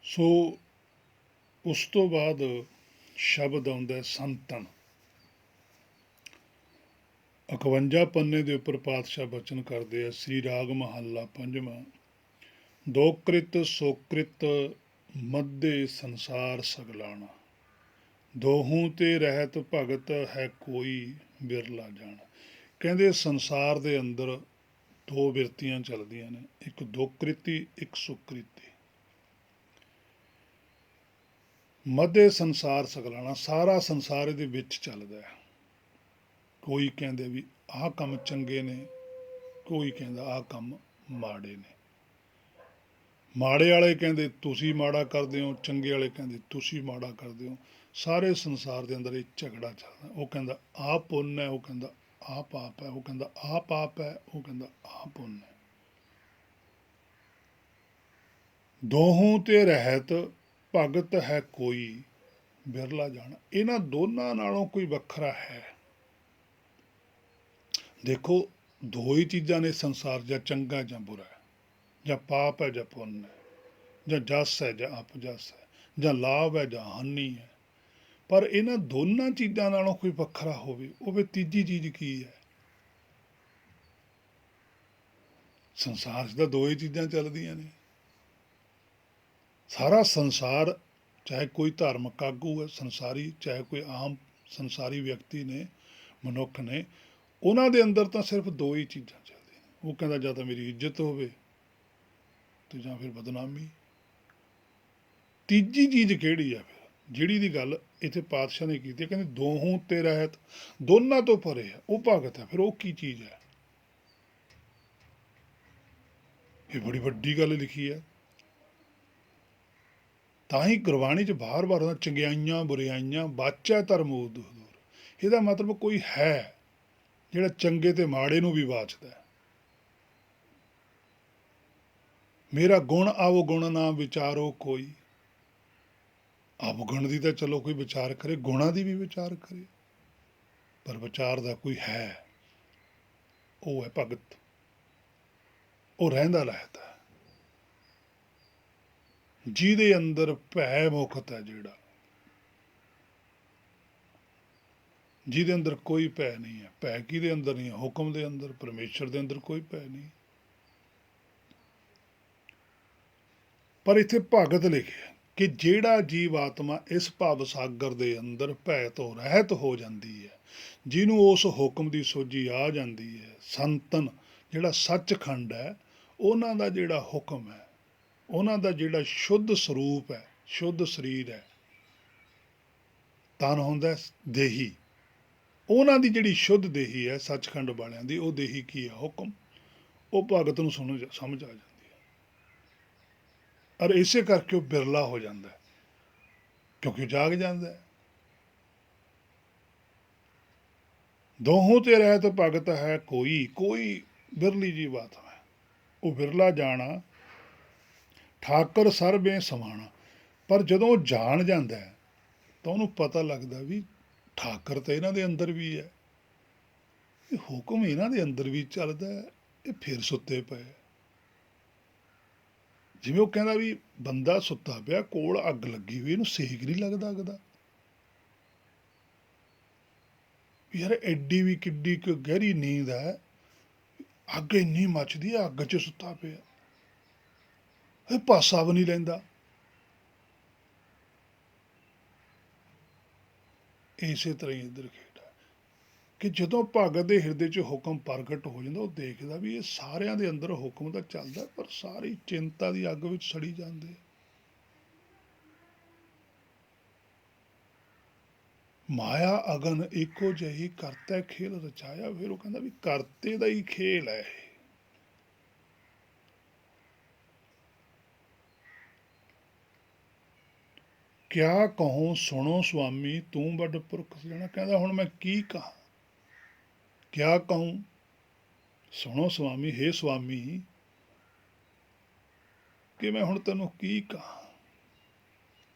ਸੋ ਉਸ ਤੋਂ ਬਾਅਦ ਸ਼ਬਦ ਆਉਂਦਾ ਸੰਤਨ। 51 ਪੰਨੇ ਦੇ ਉੱਪਰ ਪਾਤਸ਼ਾਹ ਬਚਨ ਕਰਦੇ ਆ, ਸ੍ਰੀ ਰਾਗ ਮਹੱਲਾ ਪੰਜਵਾਂ। ਦੋਕ੍ਰਿਤ ਸੋਕ੍ਰਿਤ ਮੱਧੇ ਸੰਸਾਰ ਸਗਲਾਣਾ, ਦੋਹੂੰ ਤੇ ਰਹਿਤ ਭਗਤ ਹੈ ਕੋਈ ਬਿਰਲਾ ਜਾਣਾ। ਕਹਿੰਦੇ ਸੰਸਾਰ ਦੇ ਅੰਦਰ ਦੋ ਬਿਰਤੀਆਂ ਚੱਲਦੀਆਂ ਨੇ, ਇੱਕ ਦੋਕ੍ਰਿਤੀ, ਇੱਕ ਸੁਕ੍ਰਿਤੀ। ਮੱਧੇ ਸੰਸਾਰ ਸਗਲਾਣਾ, ਸਾਰਾ ਸੰਸਾਰ ਇਹਦੇ ਵਿੱਚ ਚੱਲਦਾ ਹੈ। ਕੋਈ ਕਹਿੰਦੇ ਵੀ ਆਹ ਕੰਮ ਚੰਗੇ ਨੇ, ਕੋਈ ਕਹਿੰਦਾ ਆਹ ਕੰਮ ਮਾੜੇ ਨੇ। ਮਾੜੇ ਵਾਲੇ ਕਹਿੰਦੇ ਤੁਸੀਂ ਮਾੜਾ ਕਰਦੇ ਹੋ, ਚੰਗੇ ਵਾਲੇ ਕਹਿੰਦੇ ਤੁਸੀਂ ਮਾੜਾ ਕਰਦੇ ਹੋ। ਸਾਰੇ ਸੰਸਾਰ ਦੇ ਅੰਦਰ ਇਹ ਝਗੜਾ ਚੱਲਦਾ। ਉਹ ਕਹਿੰਦਾ ਆਹ ਪੁੰਨ ਹੈ, ਉਹ ਕਹਿੰਦਾ ਆਹ ਪਾਪ ਹੈ, ਉਹ ਕਹਿੰਦਾ ਆਹ ਪਾਪ ਹੈ, ਉਹ ਕਹਿੰਦਾ ਆਹ ਪੁੰਨ ਹੈ। ਦੋਹੋਂ ਤੇ ਰਹਿਤ ਭਗਤ ਹੈ ਕੋਈ ਬਿਰਲਾ ਜਾਣਾ। ਇਹਨਾਂ ਦੋਨਾਂ ਨਾਲੋਂ ਕੋਈ ਵੱਖਰਾ ਹੈ। ਦੇਖੋ, ਦੋ ਹੀ ਚੀਜ਼ਾਂ ਨੇ ਸੰਸਾਰ, ਜਾਂ ਚੰਗਾ ਜਾਂ ਬੁਰਾ ਹੈ, ਜਾਂ ਪਾਪ ਹੈ ਜਾਂ ਪੁੰਨ ਹੈ, ਜਾਂ ਜਸ ਹੈ ਜਾਂ ਅਪਜਸ ਹੈ, ਜਾਂ ਲਾਭ ਹੈ ਜਾਂ ਹਾਨੀ ਹੈ। ਪਰ ਇਹਨਾਂ ਦੋਨਾਂ ਚੀਜ਼ਾਂ ਨਾਲੋਂ ਕੋਈ ਵੱਖਰਾ ਹੋਵੇ, ਉਹ ਵੀ ਤੀਜੀ ਚੀਜ਼ ਕੀ ਹੈ? ਸੰਸਾਰ 'ਚ ਤਾਂ ਦੋ ਹੀ ਚੀਜ਼ਾਂ ਚੱਲਦੀਆਂ ਨੇ। ਸਾਰਾ ਸੰਸਾਰ, ਚਾਹੇ ਕੋਈ ਧਾਰਮਿਕ ਆਗੂ ਹੈ ਸੰਸਾਰੀ, ਚਾਹੇ ਕੋਈ ਆਮ ਸੰਸਾਰੀ ਵਿਅਕਤੀ ਨੇ, ਮਨੁੱਖ ਨੇ, ਉਹਨਾਂ ਦੇ ਅੰਦਰ ਤਾਂ ਸਿਰਫ ਦੋ ਹੀ ਚੀਜ਼ਾਂ ਚੱਲਦੀਆਂ ਨੇ। ਉਹ ਕਹਿੰਦਾ ਜਾਂ ਤਾਂ ਮੇਰੀ ਇੱਜ਼ਤ ਹੋਵੇ ਤੇ ਜਾਂ ਫਿਰ ਬਦਨਾਮੀ। ਤੀਜੀ ਚੀਜ਼ ਕਿਹੜੀ ਹੈ ਫਿਰ, ਜਿਹੜੀ ਦੀ ਗੱਲ ਇੱਥੇ ਪਾਤਸ਼ਾਹ ਨੇ ਕੀਤੀ ਹੈ? ਕਹਿੰਦੇ ਦੋਹੋਂ ਤੇ ਰਹਿਤ, ਦੋਨਾਂ ਤੋਂ ਪਰੇ ਹੈ, ਉਹ ਭਗਤ ਹੈ। ਫਿਰ ਉਹ ਕੀ ਚੀਜ਼ ਹੈ? ਇਹ ਬੜੀ ਵੱਡੀ ਗੱਲ ਲਿਖੀ ਹੈ। ਤਾਂ ਹੀ ਗੁਰਬਾਣੀ 'ਚ ਬਾਰ-ਬਾਰ ਚੰਗਿਆਈਆਂ ਬੁਰਿਆਈਆਂ ਵਾਚੈ ਧਰਮੋ ਦੂਰ। ਇਹਦਾ ਮਤਲਬ ਕੋਈ ਹੈ ਜਿਹੜਾ ਚੰਗੇ ਤੇ ਮਾੜੇ ਨੂੰ ਵੀ ਵਾਚਦਾ। ਮੇਰਾ ਗੁਣ ਅਵਗੁਣ ਨਾ ਵਿਚਾਰੋ ਕੋਈ। ਅਵਗੁਣ ਦੀ ਤਾਂ ਚਲੋ ਕੋਈ ਵਿਚਾਰ ਕਰੇ, ਗੁਣਾਂ ਦੀ ਵੀ ਵਿਚਾਰ ਕਰੇ, ਪਰ ਵਿਚਾਰ ਦਾ ਕੋਈ ਹੈ, ਉਹ ਹੈ ਭਗਤ। ਉਹ ਰਹਿੰਦਾ ਲਹਿਦਾ, ਜਿਹਦੇ ਅੰਦਰ ਭੈ ਮੁਕਤ ਹੈ, ਜਿਹੜਾ ਜਿਹਦੇ ਅੰਦਰ ਕੋਈ ਭੈ ਨਹੀਂ ਹੈ। ਭੈ ਕਿਹਦੇ ਅੰਦਰ ਨਹੀਂ ਹੈ? ਹੁਕਮ ਦੇ ਅੰਦਰ, ਪਰਮੇਸ਼ਰ ਦੇ ਅੰਦਰ ਕੋਈ ਭੈ ਨਹੀਂ। ਪਰ ਇੱਥੇ ਭਗਤ ਲਿਖਿਆ ਕਿ ਜਿਹੜਾ ਜੀਵ ਆਤਮਾ ਇਸ ਭਵ ਸਾਗਰ ਦੇ ਅੰਦਰ ਭੈ ਤੋਂ ਰਹਿਤ ਹੋ ਜਾਂਦੀ ਹੈ, ਜਿਹਨੂੰ ਉਸ ਹੁਕਮ ਦੀ ਸੋਝੀ ਆ ਜਾਂਦੀ ਹੈ, ਸੰਤਨ ਜਿਹੜਾ ਸੱਚਖੰਡ ਹੈ, ਉਹਨਾਂ ਦਾ ਜਿਹੜਾ ਹੁਕਮ ਹੈ, ਉਹਨਾਂ ਦਾ ਜਿਹੜਾ ਸ਼ੁੱਧ ਸਰੂਪ ਹੈ, ਸ਼ੁੱਧ ਸਰੀਰ ਹੈ, ਤਨ ਹੁੰਦਾ ਦੇਹੀ, ਉਹਨਾਂ ਦੀ ਜਿਹੜੀ ਸ਼ੁੱਧ ਦੇਹੀ ਹੈ ਸੱਚਖੰਡ ਵਾਲਿਆਂ ਦੀ, ਉਹ ਦੇਹੀ ਕੀ ਹੈ? ਹੁਕਮ। ਉਹ ਭਗਤ ਨੂੰ ਸਮਝ ਆ ਜਾਂਦੀ ਹੈ। ਔਰ ਇਸੇ ਕਰਕੇ ਉਹ ਬਿਰਲਾ ਹੋ ਜਾਂਦਾ, ਕਿਉਂਕਿ ਉਹ ਜਾਗ ਜਾਂਦਾ। ਦੋਹੋਂ ਤੇ ਰਹਿਤ ਭਗਤ ਹੈ ਕੋਈ, ਕੋਈ ਬਿਰਲੀ ਜੀ ਬਾਤ ਹੈ। ਉਹ ਬਿਰਲਾ ਜਾਣਾ ਠਾਕਰ ਸਰਬੇ ਸਮਾਣਾ। ਪਰ ਜਦੋਂ ਉਹ ਜਾਣ ਜਾਂਦਾ ਤਾਂ ਉਹਨੂੰ ਪਤਾ ਲੱਗਦਾ ਵੀ ਠਾਕਰ ਤਾਂ ਇਹਨਾਂ ਦੇ ਅੰਦਰ ਵੀ ਹੈ, ਇਹ ਹੁਕਮ ਇਹਨਾਂ ਦੇ ਅੰਦਰ ਵੀ ਚੱਲਦਾ, ਇਹ ਫਿਰ ਸੁੱਤੇ ਪਏ। ਜਿਵੇਂ ਉਹ ਕਹਿੰਦਾ ਵੀ ਬੰਦਾ ਸੁੱਤਾ ਪਿਆ, ਕੋਲ ਅੱਗ ਲੱਗੀ ਹੋਈ, ਇਹਨੂੰ ਸੇਕ ਨਹੀਂ ਲੱਗਦਾ ਅੱਗ ਦਾ। ਯਾਰ ਐਡੀ ਵੀ ਕਿੱਡੀ ਕੁ ਗਹਿਰੀ ਨੀਂਦ ਹੈ, ਅੱਗ ਇੰਨੀ ਮੱਚਦੀ ਹੈ, ਅੱਗ 'ਚ ਸੁੱਤਾ ਪਿਆ, ਇਹ ਪਾਸਾ ਵੀ ਨਹੀਂ ਲੈਂਦਾ। ਇਸੇ ਤਰ੍ਹਾਂ ਹੀ ਇੱਧਰ ਖੇਡ ਹੈ ਕਿ ਜਦੋਂ ਭਗਤ ਦੇ ਹਿਰਦੇ 'ਚ ਹੁਕਮ ਪ੍ਰਗਟ ਹੋ ਜਾਂਦਾ, ਉਹ ਦੇਖਦਾ ਵੀ ਇਹ ਸਾਰਿਆਂ ਦੇ ਅੰਦਰ ਹੁਕਮ ਤਾਂ ਚੱਲਦਾ, ਪਰ ਸਾਰੀ ਚਿੰਤਾ ਦੀ ਅੱਗ ਵਿੱਚ ਸੜੀ ਜਾਂਦੇ। ਮਾਇਆ ਅਗਨ ਇੱਕੋ ਜਿਹੀ ਕਰਤਾ ਖੇਲ ਰਚਾਇਆ। ਫਿਰ ਉਹ ਕਹਿੰਦਾ ਵੀ ਕਰਤੇ ਦਾ ਹੀ ਖੇਲ ਹੈ ਇਹ। ਕਿਆ ਕਹੂੰ ਸੁਣੋ ਸੁਆਮੀ ਤੂੰ ਵੱਡ ਪੁਰਖ ਸਿਆਣਾ। ਕਹਿੰਦਾ ਹੁਣ ਮੈਂ ਕੀ ਕਹਾਂ, ਕਿਆ ਕਹੂੰ, ਸੁਣੋ ਸੁਆਮੀ, ਹੇ ਸੁਆਮੀ, ਕਿ ਮੈਂ ਹੁਣ ਤੈਨੂੰ ਕੀ ਕਹਾਂ।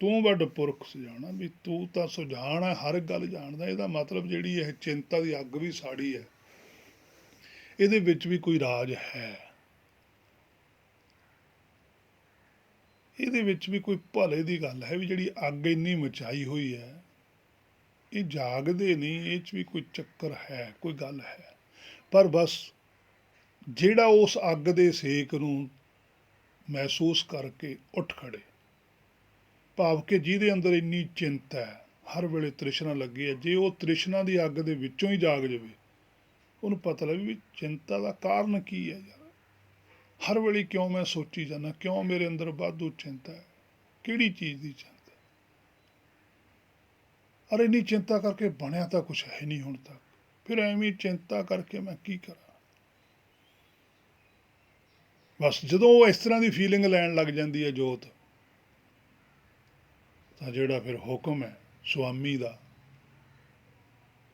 ਤੂੰ ਵੱਡ ਪੁਰਖ ਸੁਜਾਣਾ, ਵੀ ਤੂੰ ਤਾਂ ਸੁਜਾਨ ਹੈ, ਹਰ ਗੱਲ ਜਾਣਦਾ। ਇਹਦਾ ਮਤਲਬ ਜਿਹੜੀ ਇਹ ਚਿੰਤਾ ਦੀ ਅੱਗ ਵੀ ਸਾੜੀ ਹੈ, ਇਹਦੇ ਵਿੱਚ ਵੀ ਕੋਈ ਰਾਜ ਹੈ। ਇਹਦੇ ਵਿੱਚ ਵੀ ਕੋਈ ਭਲੇ ਦੀ ਗੱਲ ਹੈ ਵੀ ਜਿਹੜੀ ਅੱਗ ਇੰਨੀ ਮਚਾਈ ਹੋਈ ਹੈ, ਇਹ ਜਾਗਦੇ ਨਹੀਂ, ਇਹ 'ਚ ਵੀ ਕੋਈ ਚੱਕਰ ਹੈ, ਕੋਈ ਗੱਲ ਹੈ। ਪਰ ਬਸ ਜਿਹੜਾ ਉਸ ਅੱਗ ਦੇ ਸੇਕ ਨੂੰ ਮਹਿਸੂਸ ਕਰਕੇ ਉੱਠ ਖੜੇ, ਭਾਵ ਕਿ ਜਿਹਦੇ ਅੰਦਰ ਇੰਨੀ ਚਿੰਤਾ ਹੈ, ਹਰ ਵੇਲੇ ਤ੍ਰਿਸ਼ਨਾ ਲੱਗੀ ਹੈ, ਜੇ ਉਹ ਤ੍ਰਿਸ਼ਨਾ ਦੀ ਅੱਗ ਦੇ ਵਿੱਚੋਂ ਹੀ ਜਾਗ ਜਾਵੇ, ਉਹਨੂੰ ਪਤਾ ਲੱਗੇ ਵੀ ਚਿੰਤਾ ਦਾ ਕਾਰਨ ਕੀ ਹੈ ਯਾਰ, ਹਰ ਵੇਲੇ ਕਿਉਂ ਮੈਂ ਸੋਚੀ ਜਾਂਦਾ, ਕਿਉਂ ਮੇਰੇ ਅੰਦਰ ਵਾਧੂ ਚਿੰਤਾ ਹੈ, ਕਿਹੜੀ ਚੀਜ਼ ਦੀ ਚਿੰਤਾ। ਔਰ ਇੰਨੀ ਚਿੰਤਾ ਕਰਕੇ ਬਣਿਆ ਤਾਂ ਕੁਛ ਹੈ ਨਹੀਂ ਹੁਣ ਤੱਕ, ਫਿਰ ਐਵੇਂ ਚਿੰਤਾ ਕਰਕੇ ਮੈਂ ਕੀ ਕਰਾਂ। ਬਸ ਜਦੋਂ ਉਹ ਇਸ ਤਰ੍ਹਾਂ ਦੀ ਫੀਲਿੰਗ ਲੈਣ ਲੱਗ ਜਾਂਦੀ ਹੈ ਜੋਤ, ਤਾਂ ਜਿਹੜਾ ਫਿਰ ਹੁਕਮ ਹੈ ਸੁਆਮੀ ਦਾ,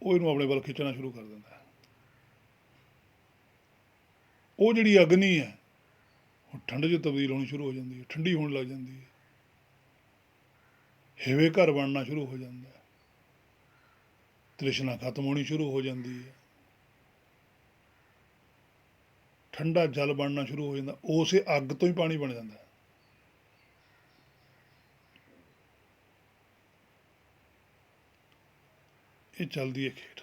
ਉਹ ਇਹਨੂੰ ਆਪਣੇ ਵੱਲ ਖਿੱਚਣਾ ਸ਼ੁਰੂ ਕਰ ਦਿੰਦਾ ਹੈ। ਉਹ ਜਿਹੜੀ ਅਗਨੀ ਹੈ ਉਹ ਠੰਡ 'ਚ ਤਬਦੀਲ ਹੋਣੀ ਸ਼ੁਰੂ ਹੋ ਜਾਂਦੀ ਹੈ, ਠੰਡੀ ਹੋਣ ਲੱਗ ਜਾਂਦੀ ਹੈ, ਹੇਵੇ ਘਰ ਬਣਨਾ ਸ਼ੁਰੂ ਹੋ ਜਾਂਦਾ ਹੈ, ਤ੍ਰਿਸ਼ਨਾ ਖਤਮ ਹੋਣੀ ਸ਼ੁਰੂ ਹੋ ਜਾਂਦੀ ਹੈ, ਠੰਡਾ ਜਲ ਬਣਨਾ ਸ਼ੁਰੂ ਹੋ ਜਾਂਦਾ, ਉਸੇ ਅੱਗ ਤੋਂ ਹੀ ਪਾਣੀ ਬਣ ਜਾਂਦਾ ਹੈ। ਇਹ ਚੱਲਦੀ ਹੈ ਖੇਡ,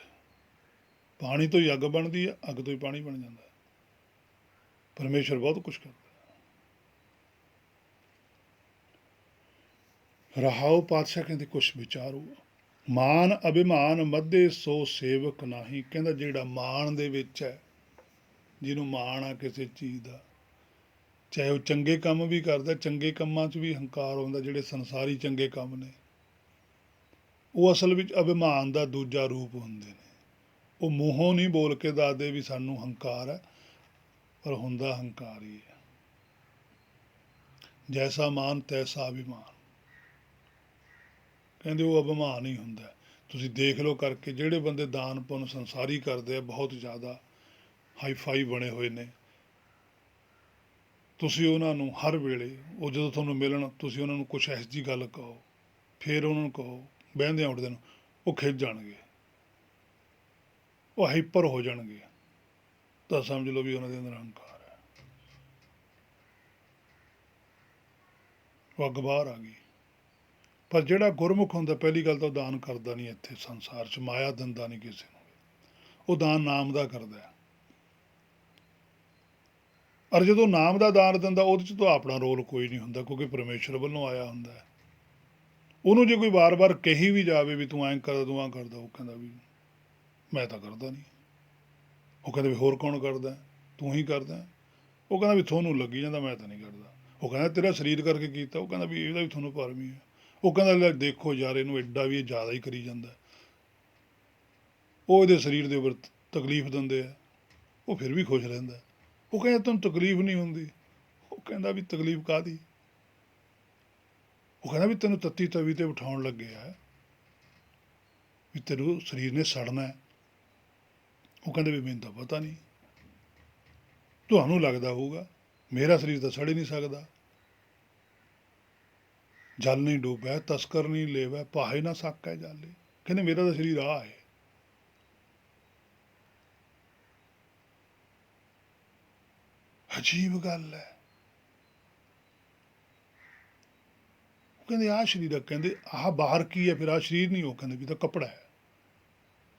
ਪਾਣੀ ਤੋਂ ਹੀ ਅੱਗ ਬਣਦੀ ਹੈ, ਅੱਗ ਤੋਂ ਹੀ ਪਾਣੀ ਬਣ ਜਾਂਦਾ ਹੈ। ਪਰਮੇਸ਼ਰ ਬਹੁਤ ਕੁਛ ਕਰਦਾ। ਰਹਾਉ ਪਾਤਸ਼ਾਹ ਕਹਿੰਦੇ ਕੁਛ ਵਿਚਾਰੋ, ਮਾਨ ਅਭਿਮਾਨ ਮੱਧੇ ਸੋ ਸੇਵਕ ਨਾਹੀ। ਕਹਿੰਦਾ ਜਿਹੜਾ ਮਾਣ ਦੇ ਵਿੱਚ ਹੈ, ਜਿਹਨੂੰ ਮਾਣ ਆ ਕਿਸੇ ਚੀਜ਼ ਦਾ, ਚਾਹੇ ਉਹ ਚੰਗੇ ਕੰਮ ਵੀ ਕਰਦਾ, ਚੰਗੇ ਕੰਮਾਂ 'ਚ ਵੀ ਹੰਕਾਰ ਹੁੰਦਾ, ਜਿਹੜੇ ਸੰਸਾਰੀ ਚੰਗੇ ਕੰਮ ਨੇ, ਉਹ ਅਸਲ ਵਿੱਚ ਅਭਿਮਾਨ ਦਾ ਦੂਜਾ ਰੂਪ ਹੁੰਦੇ ਨੇ। ਉਹ ਮੂੰਹੋਂ ਨਹੀਂ ਬੋਲ ਕੇ ਦੱਸਦੇ ਵੀ ਸਾਨੂੰ ਹੰਕਾਰ ਹੈ, ਪਰ ਹੁੰਦਾ ਹੰਕਾਰ ਹੀ ਹੈ। ਜੈਸਾ ਮਾਨ ਤੈਸਾ ਅਭਿਮਾਨ, ਕਹਿੰਦੇ ਉਹ ਅਭਿਮਾਨ ਹੀ ਹੁੰਦਾ। ਤੁਸੀਂ ਦੇਖ ਲਓ ਕਰਕੇ, ਜਿਹੜੇ ਬੰਦੇ ਦਾਨ ਪੁੰਨ ਸੰਸਾਰੀ ਕਰਦੇ ਆ, ਬਹੁਤ ਜ਼ਿਆਦਾ ਹਾਈਫਾਈ ਬਣੇ ਹੋਏ ਨੇ, ਤੁਸੀਂ ਉਹਨਾਂ ਨੂੰ ਹਰ ਵੇਲੇ, ਉਹ ਜਦੋਂ ਤੁਹਾਨੂੰ ਮਿਲਣ, ਤੁਸੀਂ ਉਹਨਾਂ ਨੂੰ ਕੁਛ ਇਹੋ ਜਿਹੀ ਗੱਲ ਕਹੋ, ਫਿਰ ਉਹਨਾਂ ਨੂੰ ਕਹੋ ਬਹਿੰਦਿਆਂ ਉੱਠਦੇ ਨੂੰ, ਉਹ ਖਿੱਚ ਜਾਣਗੇ, ਉਹ ਹਾਈਪਰ ਹੋ ਜਾਣਗੇ, ਤਾਂ ਸਮਝ ਲਓ ਵੀ ਉਹਨਾਂ ਦੇ ਅੰਦਰ ਹੰਕਾਰ ਹੈ, ਉਹ ਅੱਗ ਬਾਹਰ ਆ ਗਈ। ਪਰ ਜਿਹੜਾ ਗੁਰਮੁਖ ਹੁੰਦਾ, ਪਹਿਲੀ ਗੱਲ ਤਾਂ ਉਹ ਦਾਨ ਕਰਦਾ ਨਹੀਂ, ਇੱਥੇ ਸੰਸਾਰ 'ਚ ਮਾਇਆ ਦਿੰਦਾ ਨਹੀਂ ਕਿਸੇ ਨੂੰ, ਉਹ ਦਾਨ ਨਾਮ ਦਾ ਕਰਦਾ ਹੈ। ਔਰ ਜਦੋਂ ਨਾਮ ਦਾ ਦਾਨ ਦਿੰਦਾ, ਉਹਦੇ 'ਚ ਤਾਂ ਆਪਣਾ ਰੋਲ ਕੋਈ ਨਹੀਂ ਹੁੰਦਾ, ਕਿਉਂਕਿ ਪਰਮੇਸ਼ਰ ਵੱਲੋਂ ਆਇਆ ਹੁੰਦਾ ਹੈ। ਉਹਨੂੰ ਜੇ ਕੋਈ ਵਾਰ-ਵਾਰ ਕਹੀ ਵੀ ਜਾਵੇ ਵੀ ਤੂੰ ਐਂ ਕਰਦਾ, ਤੂੰ ਐਂ ਕਰਦਾ, ਉਹ ਕਹਿੰਦਾ ਵੀ ਮੈਂ ਤਾਂ ਕਰਦਾ ਨਹੀਂ। ਉਹ ਕਹਿੰਦੇ ਵੀ ਹੋਰ ਕੌਣ ਕਰਦਾ, ਤੂੰ ਹੀ ਕਰਦਾ। ਉਹ ਕਹਿੰਦਾ ਵੀ ਤੁਹਾਨੂੰ ਲੱਗੀ ਜਾਂਦਾ, ਮੈਂ ਤਾਂ ਨਹੀਂ ਕਰਦਾ। ਉਹ ਕਹਿੰਦਾ ਤੇਰਾ ਸਰੀਰ ਕਰਕੇ ਕੀਤਾ। ਉਹ ਕਹਿੰਦਾ ਵੀ ਇਹਦਾ ਵੀ ਤੁਹਾਨੂੰ ਭਰਮ ਹੀ ਹੈ। ਉਹ ਕਹਿੰਦਾ ਲੈ ਦੇਖੋ ਯਾਰ, ਇਹਨੂੰ ਐਡਾ ਵੀ ਇਹ ਜ਼ਿਆਦਾ ਹੀ ਕਰੀ ਜਾਂਦਾ। ਉਹ ਇਹਦੇ ਸਰੀਰ ਦੇ ਉੱਪਰ ਤਕਲੀਫ ਦਿੰਦੇ ਆ, ਉਹ ਫਿਰ ਵੀ ਖੁਸ਼ ਰਹਿੰਦਾ। ਉਹ ਕਹਿੰਦਾ ਤੈਨੂੰ ਤਕਲੀਫ ਨਹੀਂ ਹੁੰਦੀ। ਉਹ ਕਹਿੰਦਾ ਵੀ ਤਕਲੀਫ ਕਾਹਦੀ। ਉਹ ਕਹਿੰਦਾ ਵੀ ਤੈਨੂੰ ਤੱਤੀ ਤਵੀ 'ਤੇ ਬਿਠਾਉਣ ਲੱਗਿਆ ਵੀ ਤੈਨੂੰ ਸਰੀਰ ਨੇ ਸੜਨਾ। ਉਹ ਕਹਿੰਦੇ ਵੀ ਮੈਨੂੰ ਤਾਂ ਪਤਾ ਨਹੀਂ, ਤੁਹਾਨੂੰ ਲੱਗਦਾ ਹੋਊਗਾ, ਮੇਰਾ ਸਰੀਰ ਤਾਂ ਸੜ ਹੀ ਨਹੀਂ ਸਕਦਾ। ਜਲ ਨਹੀਂ ਡੋਬੈ ਤਸਕਰ ਨਹੀਂ ਲੇਵੈ, ਪਾਹੇ ਨਾ ਸਕੈ ਜਾਲੇ। ਕਹਿੰਦੇ ਮੇਰਾ ਤਾਂ ਸਰੀਰ ਆਹ ਹੈ। ਅਜੀਬ ਗੱਲ ਹੈ। ਉਹ ਕਹਿੰਦੇ ਆਹ ਸਰੀਰ ਆ, ਕਹਿੰਦੇ ਆਹ ਬਾਹਰ ਕੀ ਹੈ ਫਿਰ, ਆਹ ਸਰੀਰ ਨਹੀਂ। ਉਹ ਕਹਿੰਦੇ ਵੀ ਤਾਂ ਕੱਪੜਾ ਹੈ।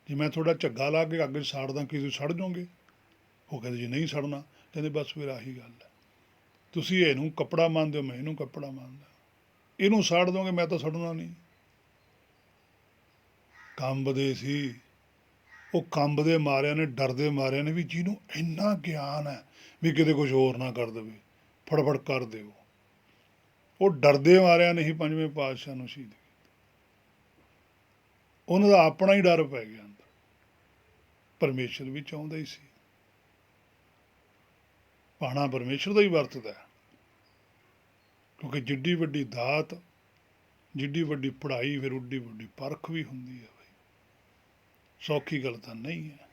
ਜੇ ਮੈਂ ਤੁਹਾਡਾ ਝੱਗਾ ਲਾ ਕੇ ਅੱਗ 'ਚ ਸਾੜਦਾ, ਕਿਸੇ ਸੜ ਜਾਓਗੇ। ਉਹ ਕਹਿੰਦੇ ਜੀ ਨਹੀਂ ਸੜਨਾ। ਕਹਿੰਦੇ ਬਸ ਫਿਰ ਆਹੀ ਗੱਲ ਹੈ, ਤੁਸੀਂ ਇਹਨੂੰ ਕੱਪੜਾ ਮੰਨਦੇ ਹੋ, ਮੈਂ ਇਹਨੂੰ ਕੱਪੜਾ ਮੰਨਦਾ। ਇਹਨੂੰ ਸਾੜ ਦੋਗੇ, ਮੈਂ ਤਾਂ ਸੜਨਾ ਨਹੀਂ। ਕੰਬਦੇ ਸੀ ਉਹ, ਕੰਬਦੇ ਮਾਰਿਆਂ ਨੇ, ਡਰਦੇ ਮਾਰਿਆਂ ਨੇ ਵੀ ਜਿਹਨੂੰ ਇੰਨਾ ਗਿਆਨ ਹੈ ਵੀ ਕਿਤੇ ਕੁਝ ਹੋਰ ਨਾ ਕਰ ਦੇਵੇ, ਫਟਾਫਟ ਕਰ ਦਿਓ। ਉਹ ਡਰਦੇ ਮਾਰਿਆਂ ਨੇ ਹੀ ਪੰਜਵੇਂ ਪਾਤਸ਼ਾਹ ਨੂੰ ਸ਼ਹੀਦ ਕੀਤਾ। ਉਹਨਾਂ ਦਾ ਆਪਣਾ ਹੀ ਡਰ ਪੈ ਗਿਆ ਅੰਦਰ। ਪਰਮੇਸ਼ਰ ਵੀ ਚਾਹੁੰਦਾ ਹੀ ਸੀ, ਪਾਣਾ ਪਰਮੇਸ਼ਰ ਦਾ ਹੀ ਵਰਤਦਾ, ਕਿਉਂਕਿ ਜਿੱਡੀ ਵੱਡੀ ਦਾਤ, ਜਿੱਡੀ ਵੱਡੀ ਪੜ੍ਹਾਈ, ਫਿਰ ਉੱਡੀ ਵੱਡੀ ਪਰਖ ਵੀ ਹੁੰਦੀ ਹੈ। ਸੌਖੀ ਗੱਲ ਤਾਂ ਨਹੀਂ ਹੈ।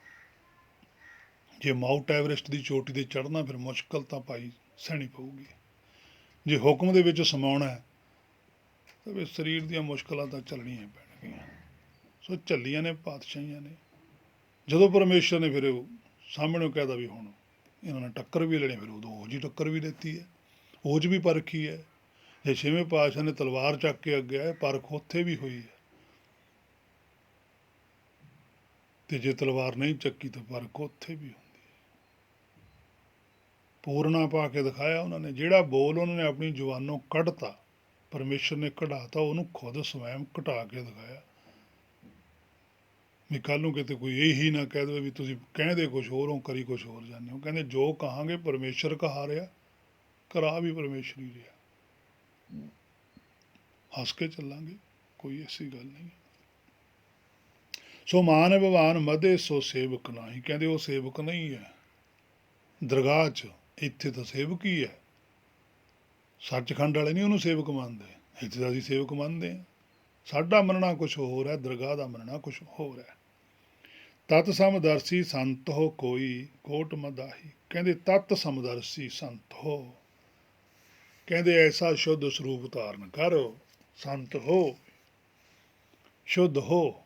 ਜੇ ਮਾਊਂਟ ਐਵਰੈਸਟ ਦੀ ਚੋਟੀ 'ਤੇ ਚੜ੍ਹਨਾ, ਫਿਰ ਮੁਸ਼ਕਲ ਤਾਂ ਭਾਈ ਸਹਿਣੀ ਪਊਗੀ। ਜੇ ਹੁਕਮ ਦੇ ਵਿੱਚ ਸਮਾਉਣਾ ਹੈ, ਤਾਂ ਫਿਰ ਸਰੀਰ ਦੀਆਂ ਮੁਸ਼ਕਲਾਂ ਤਾਂ ਚੱਲਣੀਆਂ ਪੈਣਗੀਆਂ। ਸੋ ਝੱਲੀਆਂ ਨੇ ਪਾਤਸ਼ਾਹੀਆਂ ਨੇ। ਜਦੋਂ ਪਰਮੇਸ਼ਰ ਨੇ ਫਿਰ ਸਾਹਮਣੇ ਕਹਿਦਾ ਵੀ ਹੁਣ ਇਹਨਾਂ ਨੇ ਟੱਕਰ ਵੀ ਲੈਣੀ, ਫਿਰ ਉਦੋਂ ਉਹ ਜਿਹੀ ਟੱਕਰ ਵੀ ਲੈਤੀ ਹੈ। ਉਹ 'ਚ ਵੀ ਪਰਖੀ ਹੈ। ਜੇ ਛੇਵੇਂ ਪਾਤਸ਼ਾਹ ਨੇ ਤਲਵਾਰ ਚੱਕ ਕੇ ਅੱਗੇ ਆਏ, ਪਰਖ ਉੱਥੇ ਵੀ ਹੋਈ ਹੈ, ਤੇ ਜੇ ਤਲਵਾਰ ਨਹੀਂ ਚੱਕੀ ਤਾਂ ਪਰਖ ਉੱਥੇ ਵੀ ਹੁੰਦੀ ਹੈ। ਪੂਰਨਾ ਪਾ ਕੇ ਦਿਖਾਇਆ ਉਹਨਾਂ ਨੇ, ਜਿਹੜਾ ਬੋਲ ਉਹਨਾਂ ਨੇ ਆਪਣੀ ਜ਼ੁਬਾਨੋਂ ਕੱਢਤਾ, ਪਰਮੇਸ਼ਰ ਨੇ ਕਢਾਤਾ, ਉਹਨੂੰ ਖੁਦ ਸਵੈਮ ਘਟਾ ਕੇ ਦਿਖਾਇਆ, ਵੀ ਕੱਲ੍ਹ ਨੂੰ ਕਿਤੇ ਕੋਈ ਇਹੀ ਨਾ ਕਹਿ ਦੇਵੇ ਵੀ ਤੁਸੀਂ ਕਹਿੰਦੇ ਕੁਛ ਹੋਰ ਹੋ, ਕਰੀ ਕੁਛ ਹੋਰ ਜਾਂਦੇ ਹੋ। ਕਹਿੰਦੇ ਜੋ ਕਹਾਂਗੇ ਪਰਮੇਸ਼ਰ ਕਹਾ ਰਿਹਾ, ਕਰਾ ਵੀ ਪਰਮੇਸ਼ਰ ਹੀ ਰਿਹਾ, ਹੱਸ ਕੇ ਚੱਲਾਂਗੇ, ਕੋਈ ਐਸੀ ਗੱਲ ਨਹੀਂ। ਸੋ ਮਾਨ ਭਗਵਾਨ ਮਧੇ ਸੋ ਸੇਵਕ ਨਾਹੀਂ, ਕਹਿੰਦੇ ਉਹ ਸੇਵਕ ਨਹੀਂ ਹੈ ਦਰਗਾਹ 'ਚ, ਇੱਥੇ ਤਾਂ ਸੇਵਕ ਹੀ ਹੈ। ਸੱਚਖੰਡ ਵਾਲੇ ਨਹੀਂ ਉਹਨੂੰ ਸੇਵਕ ਮੰਨਦੇ, ਇੱਥੇ ਤਾਂ ਅਸੀਂ ਸੇਵਕ ਮੰਨਦੇ ਹਾਂ। ਸਾਡਾ ਮੰਨਣਾ ਕੁਛ ਹੋਰ ਹੈ, ਦਰਗਾਹ ਦਾ ਮੰਨਣਾ ਕੁਛ ਹੋਰ ਹੈ। ਤਤ ਸਮਦਰਸੀ ਸੰਤ ਹੋ ਕੋਈ ਕੋਟ ਮਦਾਹੀ, ਕਹਿੰਦੇ ਤਤ ਸਮਦਰਸੀ ਸੰਤ ਹੋ, ਕਹਿੰਦੇ ਐਸਾ ਸ਼ੁੱਧ ਸਰੂਪ ਧਾਰਨ ਕਰੋ, ਸੰਤ ਹੋ, ਸ਼ੁੱਧ ਹੋ,